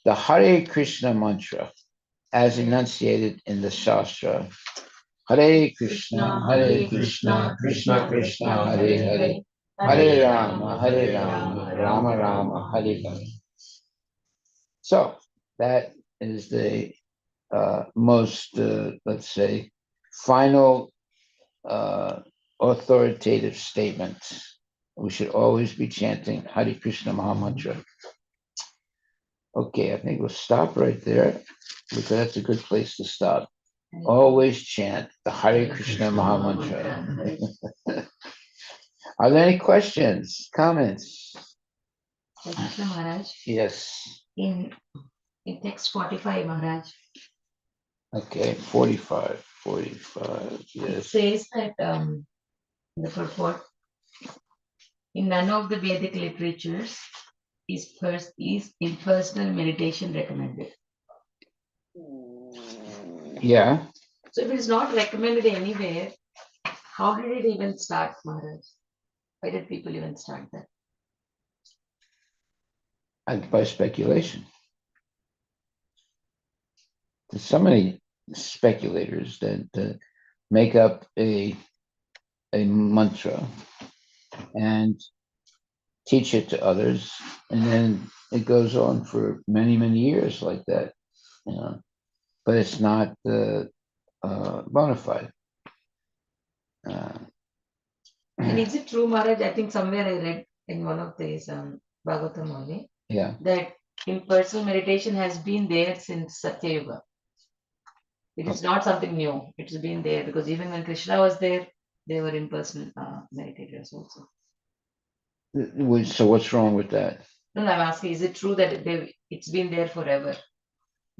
The Hare Krishna mantra, as enunciated in the Shastra. Hare Krishna, Hare Krishna, Krishna Krishna, Hare Hare, Hare Rama, Rama Rama, Hare Hare. So that is the most, let's say, final authoritative statement. We should always be chanting Hare Krishna Mahamantra. Okay, I think we'll stop right there because that's a good place to stop. Always chant the Hare Krishna Mahamantra. Are there any questions, comments? Krishna Maharaj, Yes. in text 45, Maharaj, Okay, 45, it yes. says that in the purport, in none of the Vedic literatures is impersonal meditation recommended. Yeah. So if it's not recommended anywhere, how did it even start, Maharaj? Why did people even start that? By speculation. There's so many speculators that make up a mantra and teach it to others, and then it goes on for many, many years like that, you know. But it's not bona fide. And is it true, Maharaj? I think somewhere I read in one of these Bhagavatam only, Yeah. that impersonal meditation has been there since Satya Yuga. It is not something new. It's been there because even when Krishna was there, they were impersonal meditators also. So what's wrong with that? No, I'm asking, is it true that it's been there forever?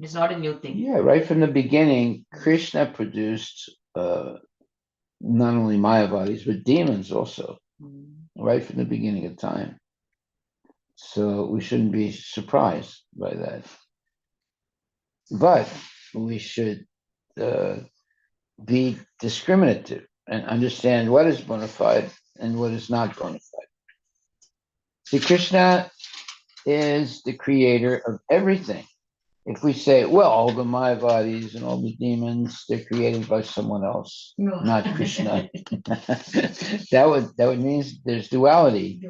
It's not a new thing. Yeah, right from the beginning, Krishna produced not only Mayavadis, but demons also, right from the beginning of time. So we shouldn't be surprised by that. But we should be discriminative and understand what is bona fide and what is not bona fide. See, Krishna is the creator of everything. If we say, well, all the Mayavadis and all the demons, they're created by someone else, not Krishna. that would mean there's duality.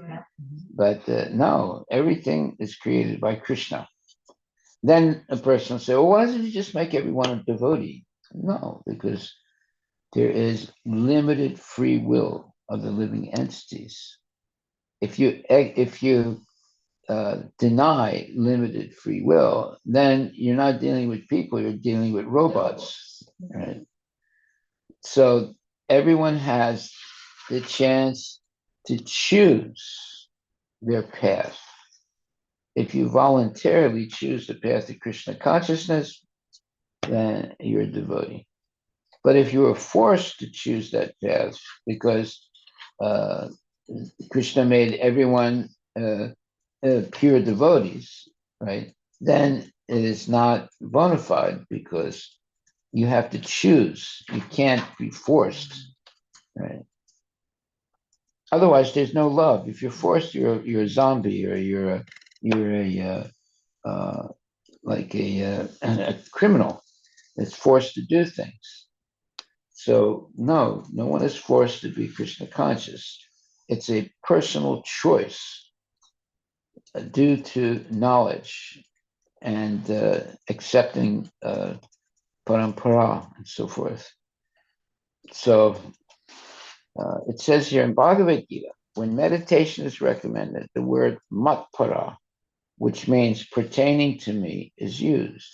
But no, everything is created by Krishna. Then a person will say, well, why doesn't he just make everyone a devotee? No, because there is limited free will of the living entities. If you deny limited free will, then you're not dealing with people, you're dealing with robots, right? So everyone has the chance to choose their path. If you voluntarily choose the path of Krishna consciousness, then you're a devotee. But if you are forced to choose that path because Krishna made everyone pure devotees, right? Then it is not bona fide because you have to choose. You can't be forced, right? Otherwise, there's no love. If you're forced, you're a zombie or you're like a criminal that's forced to do things. So no one is forced to be Krishna conscious. It's a personal choice due to knowledge and accepting parampara and so forth. So it says here in Bhagavad Gita, when meditation is recommended, the word matpara which means pertaining to me, is used.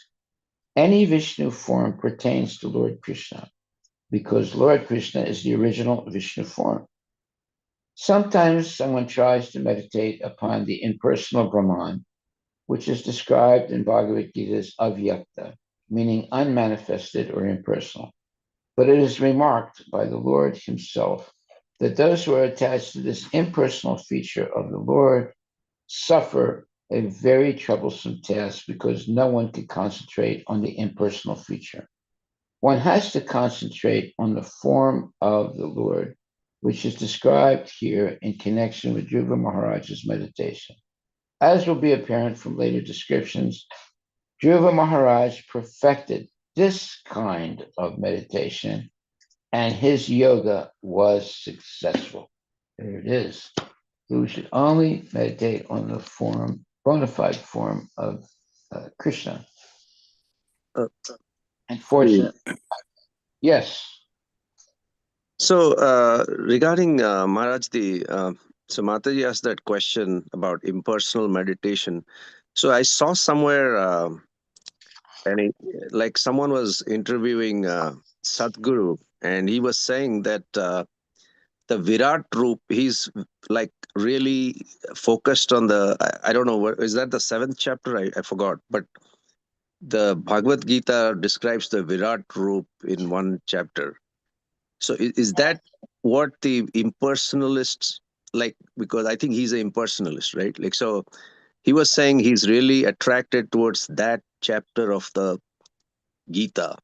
Any Vishnu form pertains to Lord Krishna because Lord Krishna is the original Vishnu form. Sometimes someone tries to meditate upon the impersonal Brahman, which is described in Bhagavad Gita's avyakta, meaning unmanifested or impersonal. But it is remarked by the Lord himself that those who are attached to this impersonal feature of the Lord suffer a very troublesome task because no one can concentrate on the impersonal feature. One has to concentrate on the form of the Lord, which is described here in connection with Dhruva Maharaj's meditation. As will be apparent from later descriptions, Dhruva Maharaj perfected this kind of meditation, and his yoga was successful. There it is. We should only meditate on the form, bona fide form of Krishna. Unfortunately, yes. So regarding Maharaj, so Mataji asked that question about impersonal meditation. So I saw somewhere, like someone was interviewing Sadhguru, and he was saying that the Virat Roop, he's like really focused on the. I don't know, is that the seventh chapter? I forgot, but the Bhagavad Gita describes the Virat Roop in one chapter. So is that what the impersonalists like? Because I think he's an impersonalist, right? Like, so he was saying he's really attracted towards that chapter of the Gita.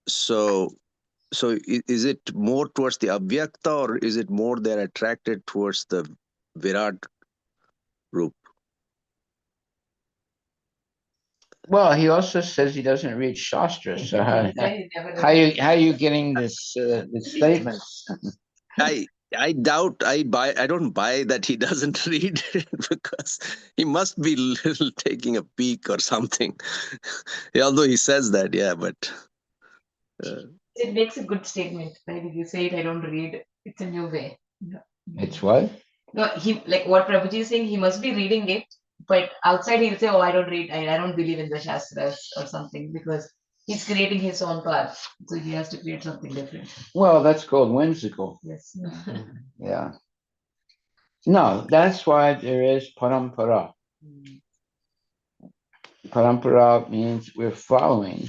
So, is it more towards the Avyakta, or is it more they're attracted towards the Virat Roop? Well, he also says he doesn't read Shastra. So how you getting this statements? I doubt I don't buy that he doesn't read it because he must be little taking a peek or something. Although he says that, yeah, but It makes a good statement, right? If you say it, I don't read. It's a new way. Yeah. It's what? No, he like what Prabhuji is saying. He must be reading it, but outside he'll say, "Oh, I don't read. I don't believe in the shastras or something," because he's creating his own path. So he has to create something different. Well, that's called whimsical. Yes. Yeah. No, that's why there is parampara. Parampara means we're following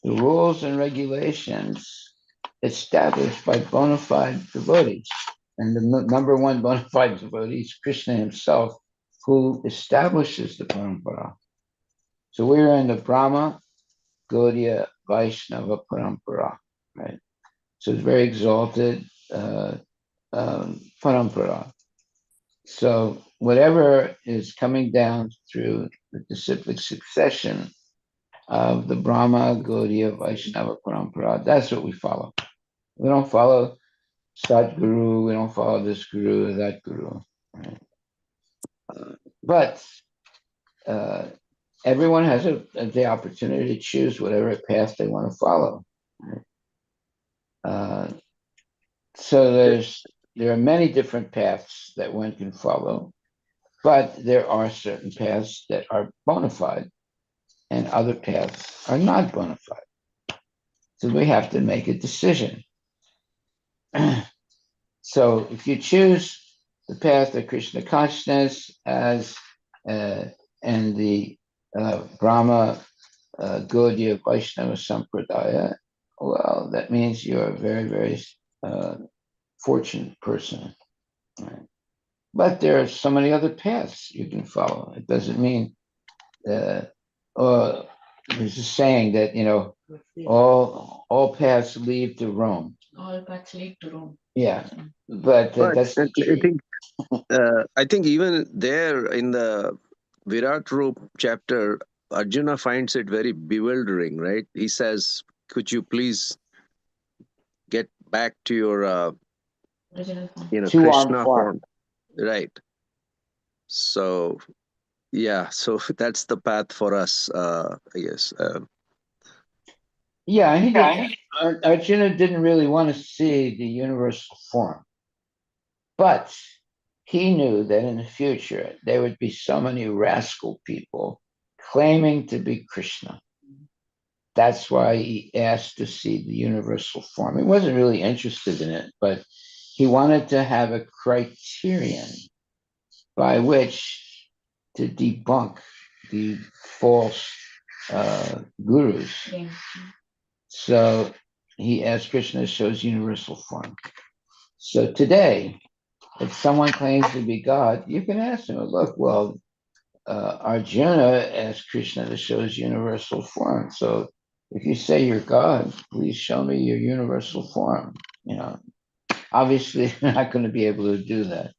the rules and regulations established by bona fide devotees. And the number one bona fide devotee is Krishna himself, who establishes the parampara. So we're in the Brahma, Gaudiya, Vaishnava parampara, right? So it's very exalted parampara. So whatever is coming down through the disciplic succession of the Brahma, Gaudiya, Vaishnava parampara, that's what we follow. We don't follow Sadguru, we don't follow this guru or that guru. Right? But everyone has the opportunity to choose whatever path they want to follow. Right? So there are many different paths that one can follow, but there are certain paths that are bona fide and other paths are not bona fide. So we have to make a decision. So if you choose the path of Krishna consciousness as and the Brahma Gaudiya Vaishnava Sampradaya, well, that means you're a very, very fortunate person. Right? But there are so many other paths you can follow. It doesn't mean, there's a saying that, all paths lead to Rome. All paths lead to Rome. Yeah, but that's I think I think even there in the Virat Roop chapter, Arjuna finds it very bewildering, right? He says, "Could you please get back to your Original form. two-armed Krishna form?" Right. So yeah, so that's the path for us, I guess. Yeah, he did. Arjuna didn't really want to see the universal form, but he knew that in the future there would be so many rascal people claiming to be Krishna. That's why he asked to see the universal form. He wasn't really interested in it, but he wanted to have a criterion by which to debunk the false gurus. Yeah. So he asked Krishna to show his universal form. So today, if someone claims to be God, you can ask them, look, well, Arjuna asked Krishna to show his universal form. So if you say you're God, please show me your universal form. You know, obviously you're not going to be able to do that.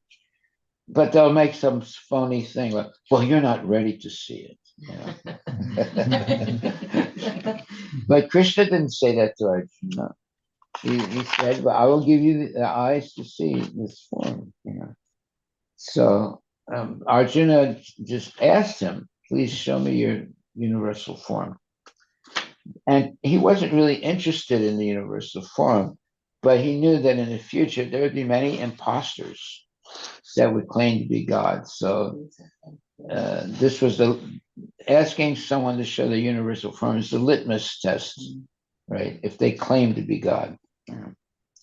But they'll make some phony thing like, well, you're not ready to see it. You know? But Krishna didn't say that to Arjuna. He said, well, I will give you the eyes to see this form. You know? So Arjuna just asked him, please show me your universal form. And he wasn't really interested in the universal form, but he knew that in the future there would be many imposters that would claim to be God. So this was asking someone to show the universal form is the litmus test, right? If they claim to be God.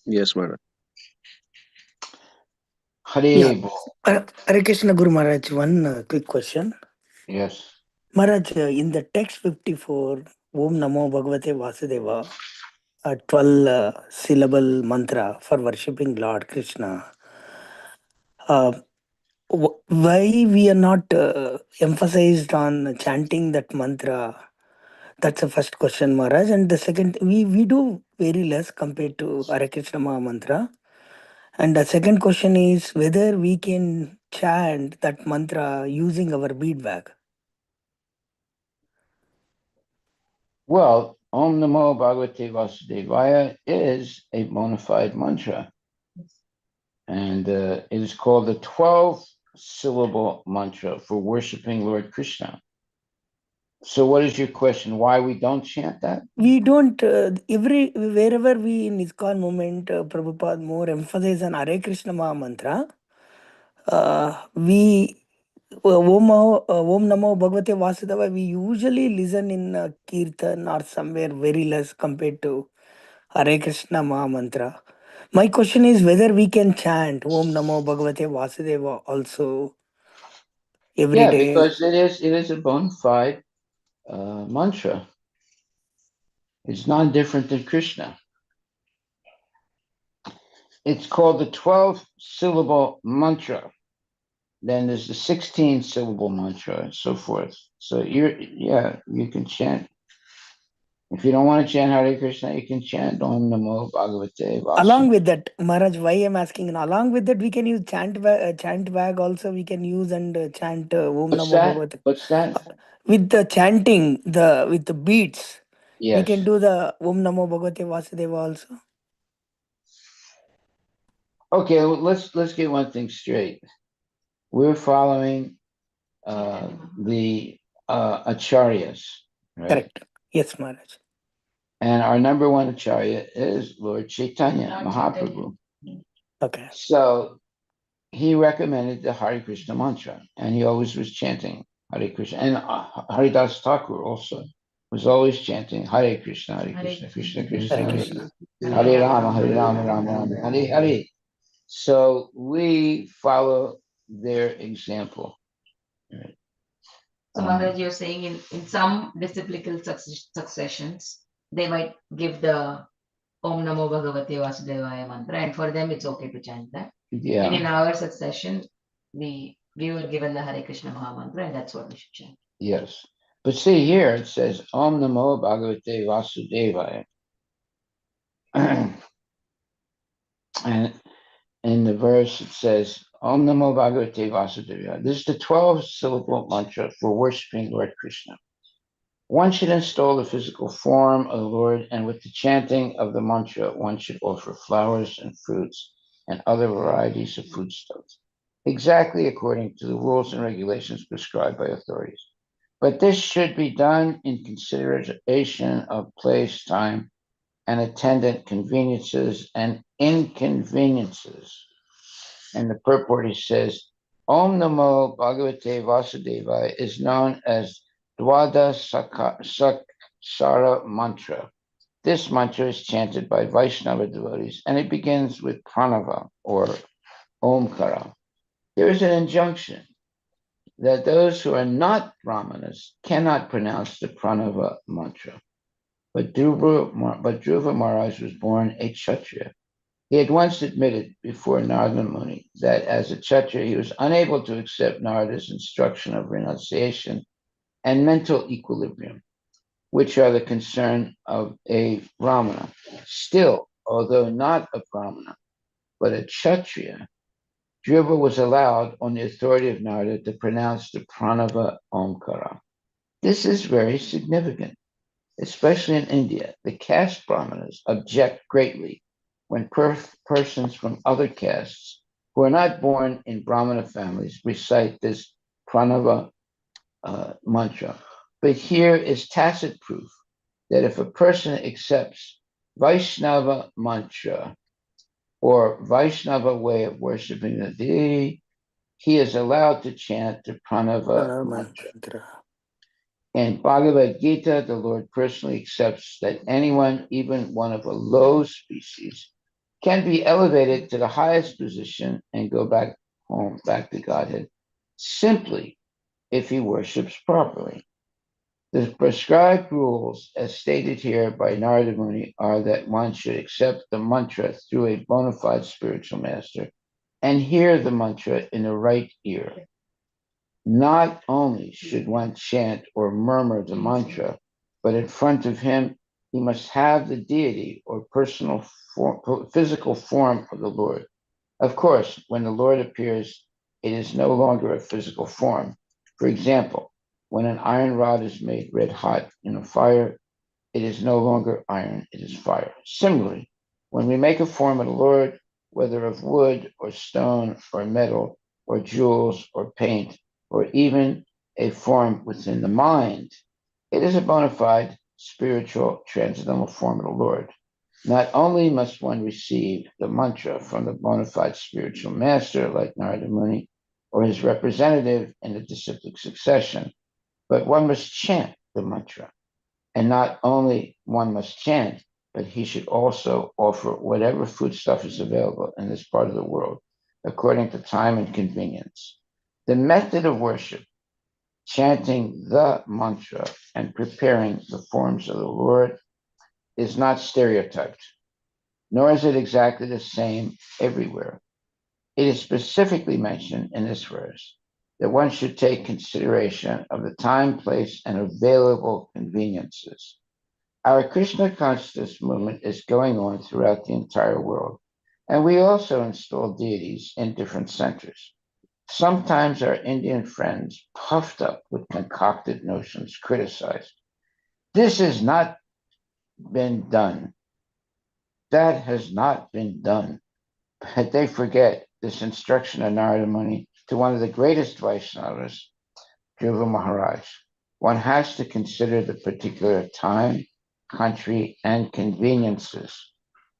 Yes, Maharaj. Hare. Hare Krishna Guru Maharaj, one quick question. Yes. Maharaj, in the text 54, Om Namo Bhagavate Vasudeva, a 12 syllable mantra for worshipping Lord Krishna. Why we are not emphasized on chanting that mantra? That's the first question, Maharaj. And the second, we do very less compared to Hare Krishna Maha Mantra. And the second question is whether we can chant that mantra using our bead bag. Well, Om Namo Bhagavate Vasudevaya is a bona fide mantra. And it is called the 12-syllable mantra for worshiping Lord Krishna. So what is your question? Why we don't chant that? We don't, wherever we in ISKCON movement, Prabhupada more emphasis on Hare Krishna Maha Mantra. Om Namo Bhagavate Vasudeva, we usually listen in Kirtan or somewhere very less compared to Hare Krishna Maha Mantra. My question is whether we can chant Om Namo Bhagavate Vasudeva also every day. Because it is a bona fide mantra. It's non-different than Krishna. It's called the 12-syllable mantra. Then there's the 16-syllable mantra and so forth. So you can chant. If you don't want to chant Hare Krishna, you can chant Om Namo Bhagavate Vasudevaya. Along with that, Maharaj, why I'm asking, along with that, we can use chant bag also. We can use and chant Om Namo Bhagavate. What's that? With the chanting, with the beats, Yes. we can do the Om Namo Bhagavate Vasudeva also. Okay, well, let's get one thing straight. We're following the acharyas, right? Correct. Yes, Maharaj. And our number one acharya is Lord Chaitanya Mahaprabhu. Okay. So he recommended the Hare Krishna mantra, and he always was chanting Hare Krishna. And Haridas Thakur also was always chanting Hare Krishna, Hare Krishna, Krishna Krishna, Hare Hare Krishna. Hare Rama, Hare Rama, Rama Rama, Hare Hare. So we follow their example. Right. So Maharaj, you're saying in some disciplical successions, they might give the Om Namo Bhagavate Vasudevaya mantra, and for them it's okay to chant that. Yeah. And in our succession, we were given the Hare Krishna Maha mantra, and that's what we should chant. Yes. But see here, it says Om Namo Bhagavate Vasudevaya. And in the verse it says Om Namo Bhagavate Vasudevaya. This is the 12-syllable mantra for worshiping Lord Krishna. One should install the physical form of the Lord, and with the chanting of the mantra, one should offer flowers and fruits and other varieties of foodstuffs, exactly according to the rules and regulations prescribed by authorities. But this should be done in consideration of place, time, and attendant conveniences and inconveniences. And the purport, he says, Om Namo Bhagavate Vasudevaya is known as Dwada Saksara mantra. This mantra is chanted by Vaishnava devotees, and it begins with pranava or omkara. There is an injunction that those who are not brahmanas cannot pronounce the pranava mantra. But Dhruva Maharaj was born a Kshatriya. He had once admitted before Narada Muni that as a Kshatriya, he was unable to accept Narada's instruction of renunciation and mental equilibrium, which are the concern of a Brahmana. Still, although not a Brahmana, but a Kshatriya, Dhruva was allowed, on the authority of Narada, to pronounce the pranava omkara. This is very significant, especially in India. The caste Brahmanas object greatly when persons from other castes who are not born in Brahmana families recite this pranava mantra. But here is tacit proof that if a person accepts Vaishnava mantra or Vaishnava way of worshiping the deity, he is allowed to chant the pranava mantra. In Bhagavad Gita, the Lord personally accepts that anyone, even one of a low species, can be elevated to the highest position and go back home, back to Godhead, simply if he worships properly. The prescribed rules, as stated here by Narada Muni, are that one should accept the mantra through a bona fide spiritual master and hear the mantra in the right ear. Not only should one chant or murmur the mantra, but in front of him, he must have the deity or physical form of the Lord. Of course, when the Lord appears, it is no longer a physical form. For example, when an iron rod is made red hot in a fire, it is no longer iron, it is fire. Similarly, when we make a form of the Lord, whether of wood or stone or metal or jewels or paint, or even a form within the mind, it is a bona fide spiritual transcendental form of the Lord. Not only must one receive the mantra from the bona fide spiritual master like Narada Muni or his representative in the disciplic succession, but one must chant the mantra. And not only one must chant, but he should also offer whatever foodstuff is available in this part of the world, according to time and convenience. The method of worship, chanting the mantra and preparing the forms of the Lord, is not stereotyped, nor is it exactly the same everywhere. It is specifically mentioned in this verse that one should take consideration of the time, place, and available conveniences. Our Krishna consciousness movement is going on throughout the entire world, and we also install deities in different centers. Sometimes our Indian friends, puffed up with concocted notions, criticize. This has not been done. That has not been done. But they forget this instruction of Narada Muni to one of the greatest Vaishnavas, Dhruva Maharaj. One has to consider the particular time, country, and conveniences.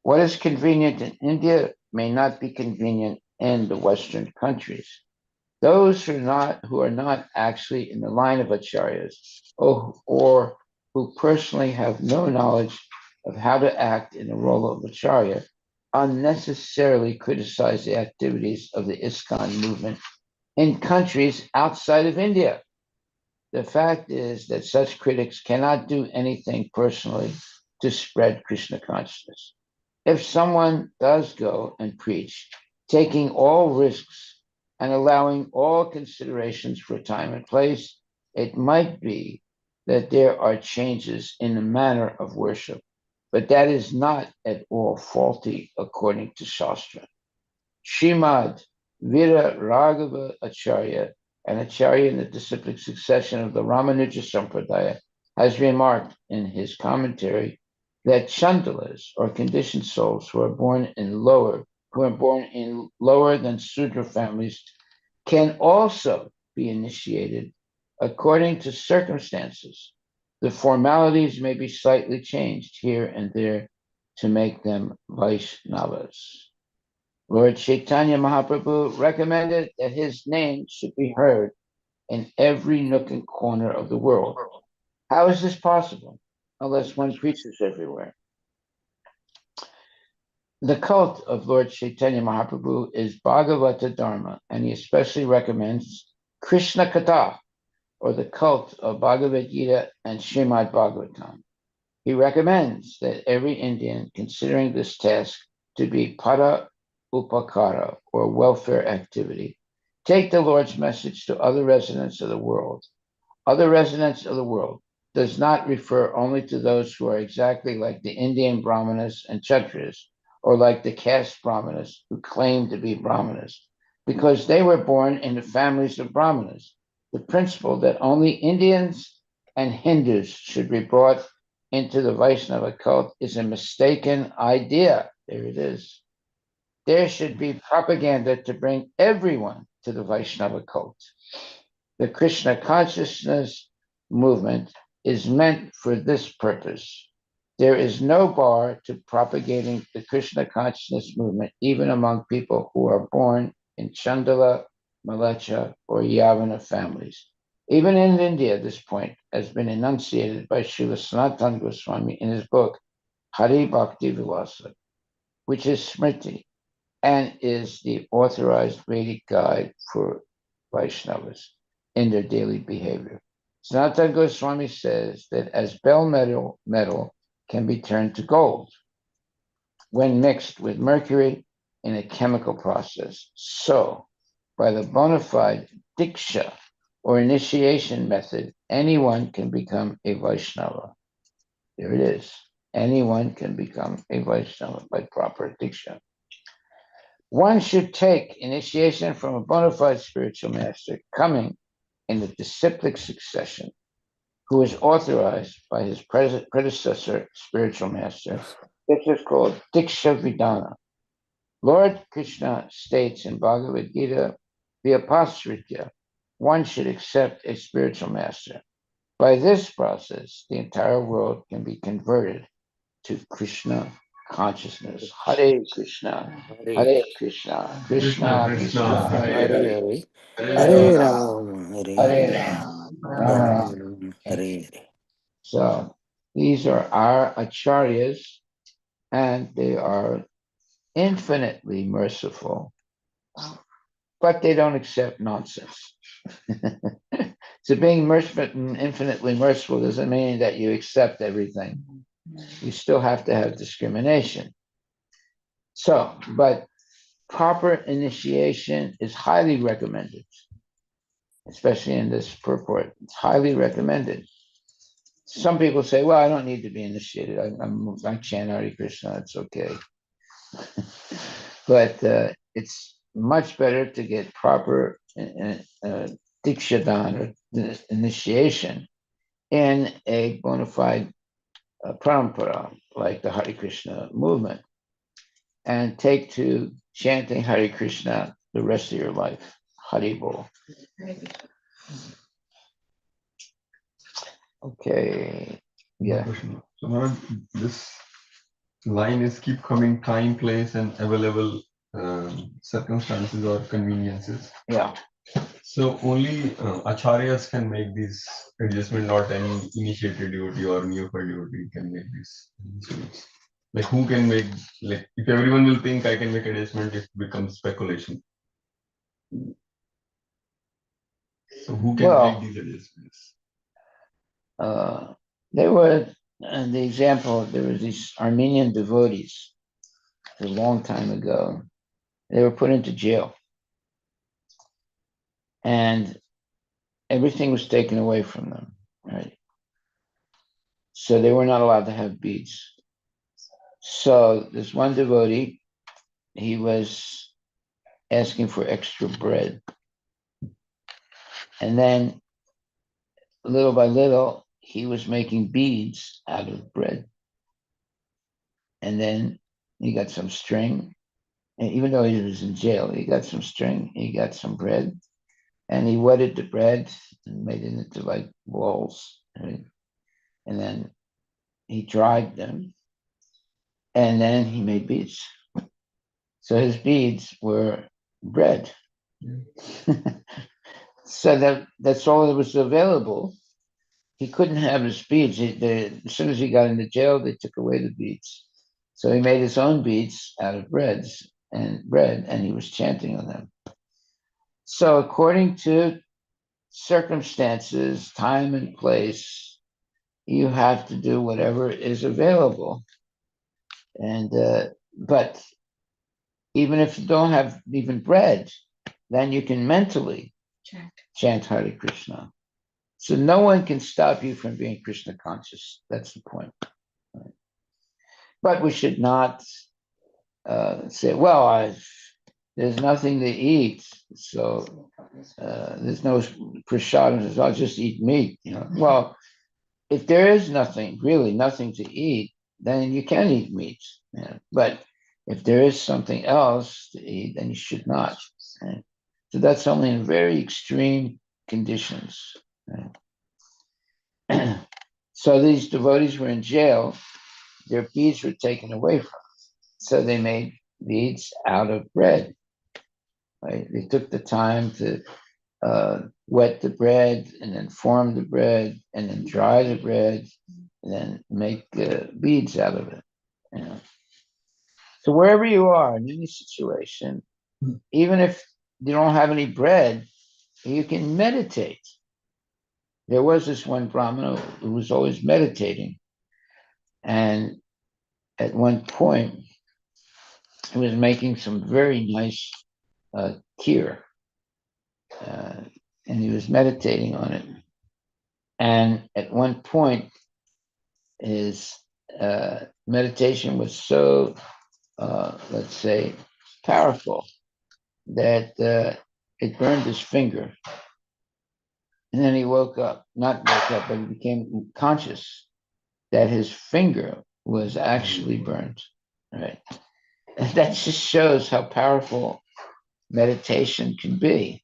What is convenient in India may not be convenient in the Western countries. Those who are not actually in the line of acharyas or who personally have no knowledge of how to act in the role of acharya unnecessarily criticize the activities of the ISKCON movement in countries outside of India. The fact is that such critics cannot do anything personally to spread Krishna consciousness. If someone does go and preach, taking all risks and allowing all considerations for time and place, it might be that there are changes in the manner of worship, but that is not at all faulty according to Shastra. Srimad Vira Raghava Acharya, an Acharya in the disciplic succession of the Ramanuja Sampradaya, has remarked in his commentary that Chandalas, or conditioned souls who are born in lower than Sudra families, can also be initiated according to circumstances. The formalities may be slightly changed here and there to make them Vaishnavas. Lord Chaitanya Mahaprabhu recommended that his name should be heard in every nook and corner of the world. How is this possible unless one preaches everywhere? The cult of Lord Chaitanya Mahaprabhu is Bhagavata Dharma, and he especially recommends Krishna Katha, or the cult of Bhagavad Gita and Srimad Bhagavatam. He recommends that every Indian considering this task to be para upakara, or welfare activity, take the Lord's message to other residents of the world. Other residents of the world does not refer only to those who are exactly like the Indian Brahmanas and Kshatriyas, or like the caste Brahmanas who claim to be Brahmanas, because they were born in the families of Brahmanas. The principle that only Indians and Hindus should be brought into the Vaishnava cult is a mistaken idea. There it is. There should be propaganda to bring everyone to the Vaishnava cult. The Krishna consciousness movement is meant for this purpose. There is no bar to propagating the Krishna consciousness movement, even among people who are born in Chandala, Malacha, or Yavana families. Even in India, this point has been enunciated by Srila Sanatana Goswami in his book, Hari Bhakti Vilasa, which is Smriti and is the authorized Vedic guide for Vaishnavas in their daily behavior. Sanatana Goswami says that as bell metal can be turned to gold when mixed with mercury in a chemical process, so by the bona fide diksha or initiation method, anyone can become a Vaishnava. There it is. Anyone can become a Vaishnava by proper diksha. One should take initiation from a bona fide spiritual master coming in the disciplic succession, who is authorized by his predecessor spiritual master. This is called Diksha Vidana. Lord Krishna states in Bhagavad Gita, via Pasritya, one should accept a spiritual master. By this process, the entire world can be converted to Krishna consciousness. Hare Krishna, Hare Krishna, Krishna Krishna, Hare Hare, Hare Hare Ram, Hare Hare Ram, Ram, Ram Ram. Hare Hare. So these are our acharyas, and they are infinitely merciful, but they don't accept nonsense. So being infinitely merciful doesn't mean that you accept everything. You still have to have discrimination. So, but proper initiation is highly recommended, especially in this purport. It's highly recommended. Some people say, well, I don't need to be initiated. I chant Hare Krishna, it's okay. But it's much better to get proper dikshadan, or initiation, in a bona fide parampara, like the Hare Krishna movement, and take to chanting Hare Krishna the rest of your life. Hare Bol. Okay. Yeah. Question. So Maharaj, this line is keep coming time, place, and available circumstances or conveniences. Yeah. So only acharyas can make these adjustment, not any initiated devotee or neophyte devotee can make these adjustments. Like who can make, like if everyone will think I can make adjustment, it becomes speculation. So who can make these adjustments? There were, the example, there was these Armenian devotees a long time ago. They were put into jail, and everything was taken away from them, right? So they were not allowed to have beads. So this one devotee, he was asking for extra bread. And then little by little, he was making beads out of bread. And then he got some string. And even though he was in jail, he got some string, he got some bread, and he wetted the bread and made it into like balls. Right? And then he dried them, and then he made beads. So his beads were bread. So that's all that was available. He couldn't have his beads. As soon as he got into jail, they took away the beads. So he made his own beads out of bread, and he was chanting on them. So according to circumstances, time and place, you have to do whatever is available. And but even if you don't have even bread, then you can mentally chant Hare Krishna. So no one can stop you from being Krishna conscious. That's the point. Right? But we should not say, well, there's nothing to eat, so there's no prasadam, so I'll just eat meat. Well, if there is nothing, really nothing to eat, then you can eat meat. But if there is something else to eat, then you should not. Right? So that's only in very extreme conditions. Right? So these devotees were in jail, their beads were taken away from them. So they made beads out of bread. Right? They took the time to wet the bread and then form the bread and then dry the bread and then make beads out of it. So wherever you are in any situation, even if you don't have any bread, you can meditate. There was this one Brahmana who was always meditating. And at one point, he was making some very nice kheer. And he was meditating on it. And at one point, his meditation was so, let's say, powerful that it burned his finger. And then he woke up, not woke up, but he became conscious that his finger was actually burned. Right? And that just shows how powerful meditation can be.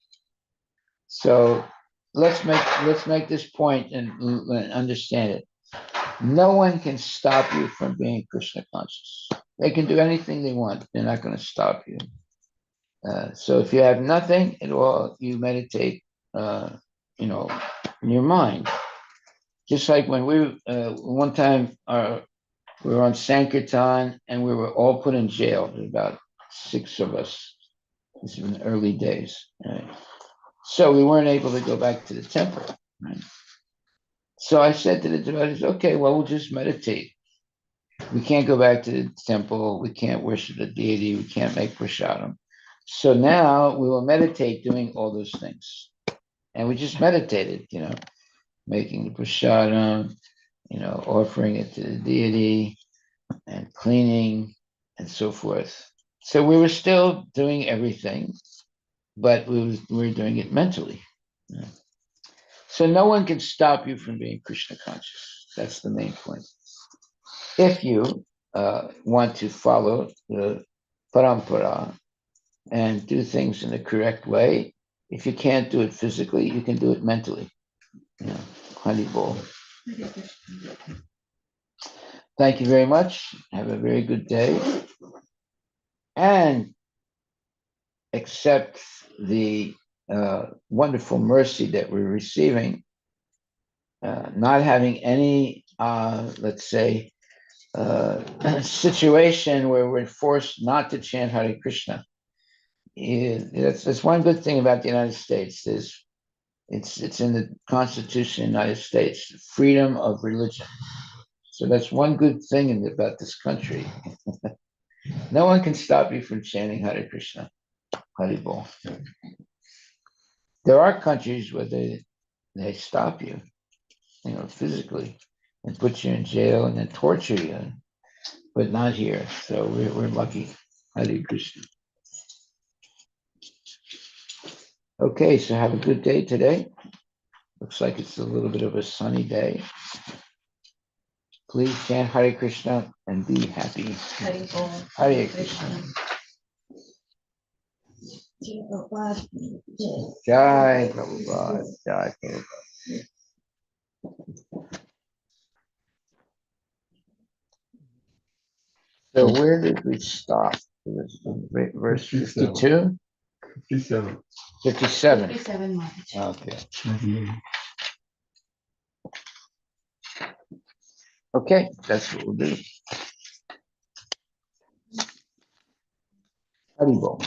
So let's make this point and understand it. No one can stop you from being Krishna conscious. They can do anything they want. They're not going to stop you. So if you have nothing at all, you meditate, in your mind. Just like when one time we were on Sankirtan and we were all put in jail. There were about 6 of us. This was in the early days. Right? So we weren't able to go back to the temple. Right? So I said to the devotees, okay, well, we'll just meditate. We can't go back to the temple. We can't worship the deity. We can't make prasadam. So now we will meditate doing all those things. And we just meditated, making the prasadam, offering it to the deity and cleaning and so forth. So we were still doing everything, but we were doing it mentally. So no one can stop you from being Krishna conscious. That's the main point. If you want to follow the parampara and do things in the correct way, if you can't do it physically, you can do it mentally. Haribol. Thank you very much. Have a very good day. And accept the wonderful mercy that we're receiving, not having any, let's say, situation where we're forced not to chant Hare Krishna. That's one good thing about the United States. It's in the Constitution of the United States, freedom of religion. So that's one good thing about this country. No one can stop you from chanting Hare Krishna, Haribol. There are countries where they stop you, physically, and put you in jail and then torture you, but not here. So we're lucky. Hare Krishna. Okay, so have a good day today. Looks like it's a little bit of a sunny day. Please chant Hare Krishna and be happy. Hare Krishna. Jai Prabhupada. Jai Prabhupada. So where did we stop? Verse 57. 52, 57. 57. 57, Maharaj. Okay. Mhm. Okay, that's what we'll do. Haribol.